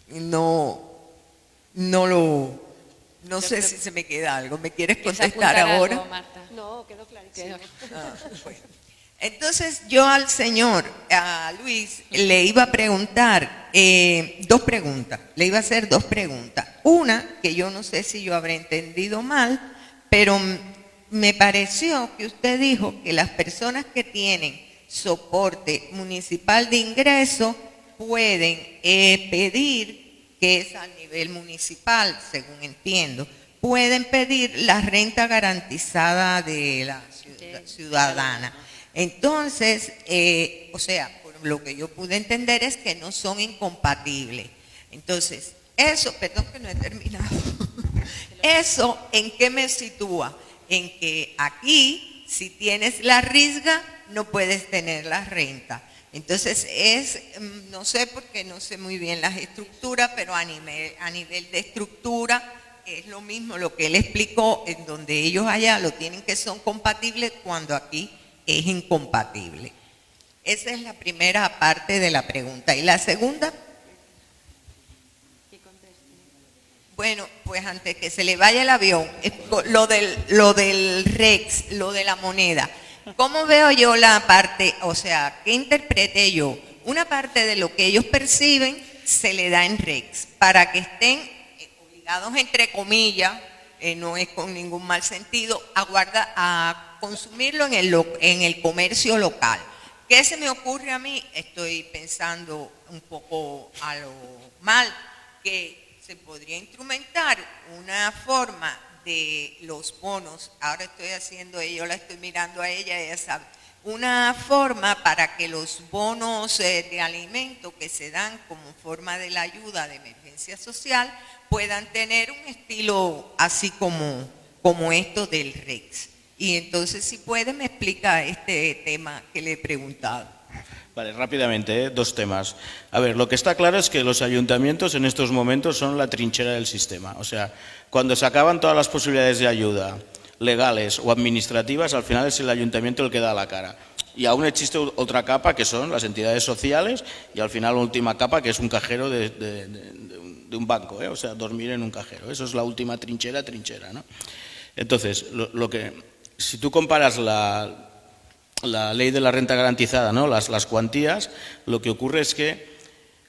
No sé si se me queda algo. ¿Me quieres contestar ahora? Algo, Marta? No, quedó clarísimo. Bueno. Entonces yo a Luis, le iba a preguntar dos preguntas. Le iba a hacer dos preguntas. Una, que yo no sé si yo habré entendido mal, pero me pareció que usted dijo que las personas que tienen soporte municipal de ingreso pueden pedir, que es a nivel municipal, según entiendo, pueden pedir la renta garantizada de la ciudadana. Entonces, o sea, por lo que yo pude entender es que no son incompatibles. Entonces, eso, perdón que no he terminado, eso ¿en qué me sitúa? En que aquí, si tienes la risga, no puedes tener la renta. Entonces no sé porque no sé muy bien las estructuras, pero a nivel de estructura es lo mismo lo que él explicó, en donde ellos allá lo tienen que son compatibles cuando aquí es incompatible. Esa es la primera parte de la pregunta. ¿Y la segunda? Bueno, pues antes que se le vaya el avión, lo del REX, lo de la moneda. ¿Cómo veo yo la parte, o sea, qué interpreté yo? Una parte de lo que ellos perciben se le da en REX para que estén obligados, entre comillas, no es con ningún mal sentido, a consumirlo en el comercio local. ¿Qué se me ocurre a mí? Estoy pensando un poco a lo mal, que se podría instrumentar una forma de los bonos, ahora estoy haciendo, yo la estoy mirando a ella, ella sabe, una forma para que los bonos de alimento que se dan como forma de la ayuda de emergencia social puedan tener un estilo así como esto del REX. Y entonces, si puede, me explica este tema que le he preguntado. Vale, rápidamente, dos temas. A ver, lo que está claro es que los ayuntamientos en estos momentos son la trinchera del sistema. O sea, cuando se acaban todas las posibilidades de ayuda legales o administrativas, al final es el ayuntamiento el que da la cara. Y aún existe otra capa que son las entidades sociales y al final la última capa que es un cajero de un banco, o sea, dormir en un cajero. Eso es la última trinchera, ¿no? Entonces, si tú comparas la ley de la renta garantizada, ¿no? las cuantías, lo que ocurre es que,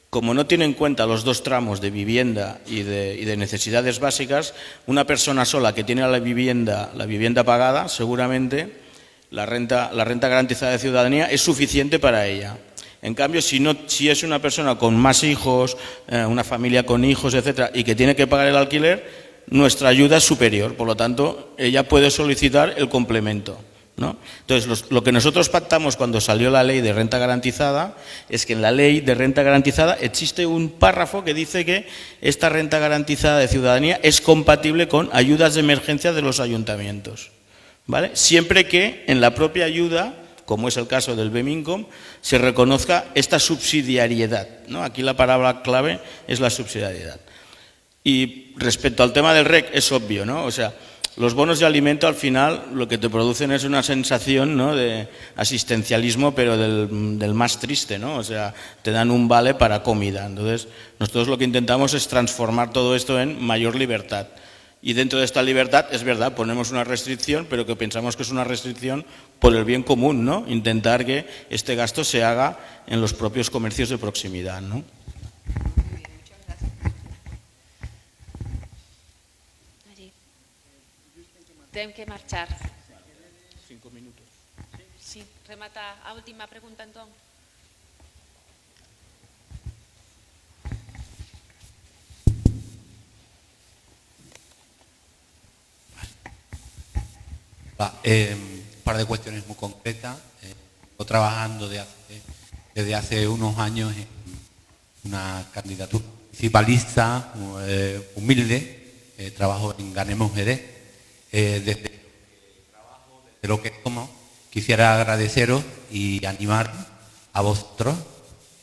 como no tiene en cuenta los dos tramos de vivienda y de necesidades básicas, una persona sola que tiene la vivienda pagada, seguramente la renta garantizada de ciudadanía es suficiente para ella. En cambio, si es una persona con más hijos, una familia con hijos, etcétera, y que tiene que pagar el alquiler, nuestra ayuda es superior. Por lo tanto, ella puede solicitar el complemento, ¿no? Entonces, lo que nosotros pactamos cuando salió la ley de renta garantizada es que en la ley de renta garantizada existe un párrafo que dice que esta renta garantizada de ciudadanía es compatible con ayudas de emergencia de los ayuntamientos, ¿vale? Siempre que en la propia ayuda, como es el caso del BEMINCOM, se reconozca esta subsidiariedad, ¿no? Aquí la palabra clave es la subsidiariedad. Y respecto al tema del REC es obvio, ¿no? O sea, los bonos de alimento al final lo que te producen es una sensación, ¿no?, de asistencialismo, pero del más triste, ¿no? O sea, te dan un vale para comida. Entonces, nosotros lo que intentamos es transformar todo esto en mayor libertad. Y dentro de esta libertad, es verdad, ponemos una restricción, pero que pensamos que es una restricción por el bien común, ¿no? Intentar que este gasto se haga en los propios comercios de proximidad, ¿no? Ten que marchar. 5 minutos. Sí, remata a última pregunta, entón. Un par de cuestiones muy concretas. Estoy trabajando desde hace unos años en una candidatura municipalista humilde. Trabajo en Ganemos Jerez. Desde lo que somos, quisiera agradeceros y animar a vosotros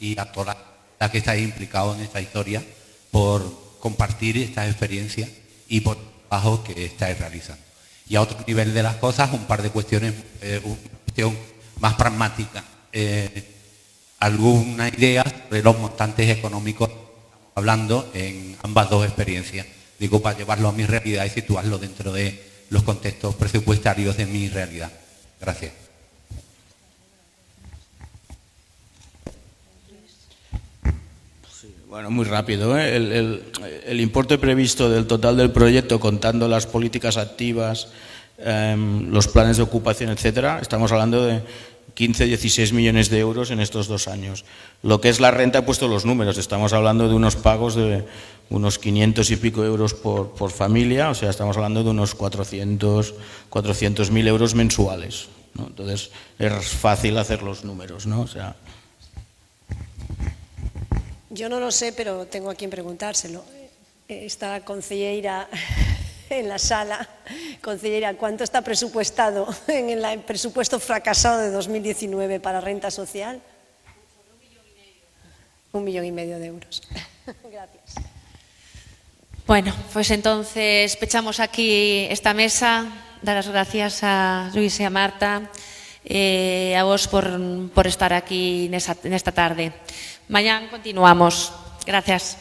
y a todas las que estáis implicados en esta historia por compartir estas experiencias y por el trabajo que estáis realizando. Y a otro nivel de las cosas, un par de cuestiones, una cuestión más pragmática. Alguna idea sobre los montantes económicos que estamos hablando en ambas dos experiencias. Digo, para llevarlo a mi realidad y situarlo dentro de los contextos presupuestarios de mi realidad. Gracias. Bueno, muy rápido, ¿eh? El importe previsto del total del proyecto, contando las políticas activas, los planes de ocupación, etcétera, estamos hablando de 15-16 millones de euros en estos 2 años. Lo que es la renta, he puesto los números, estamos hablando de unos pagos de unos 500 y pico euros por familia, o sea, estamos hablando de unos 400.000 euros mensuales, ¿no? Entonces, es fácil hacer los números, ¿no? O sea, Yo no lo sé, pero tengo a quien preguntárselo. Está concelleira en la sala. Concelleira, ¿cuánto está presupuestado en el presupuesto fracasado de 2019 para renta social? 1,5 millón de euros. Gracias. Bueno, pues entonces pechamos aquí esta mesa. Dar las gracias a Luis y a Marta, a vos por estar aquí en esta tarde. Mañana continuamos. Gracias.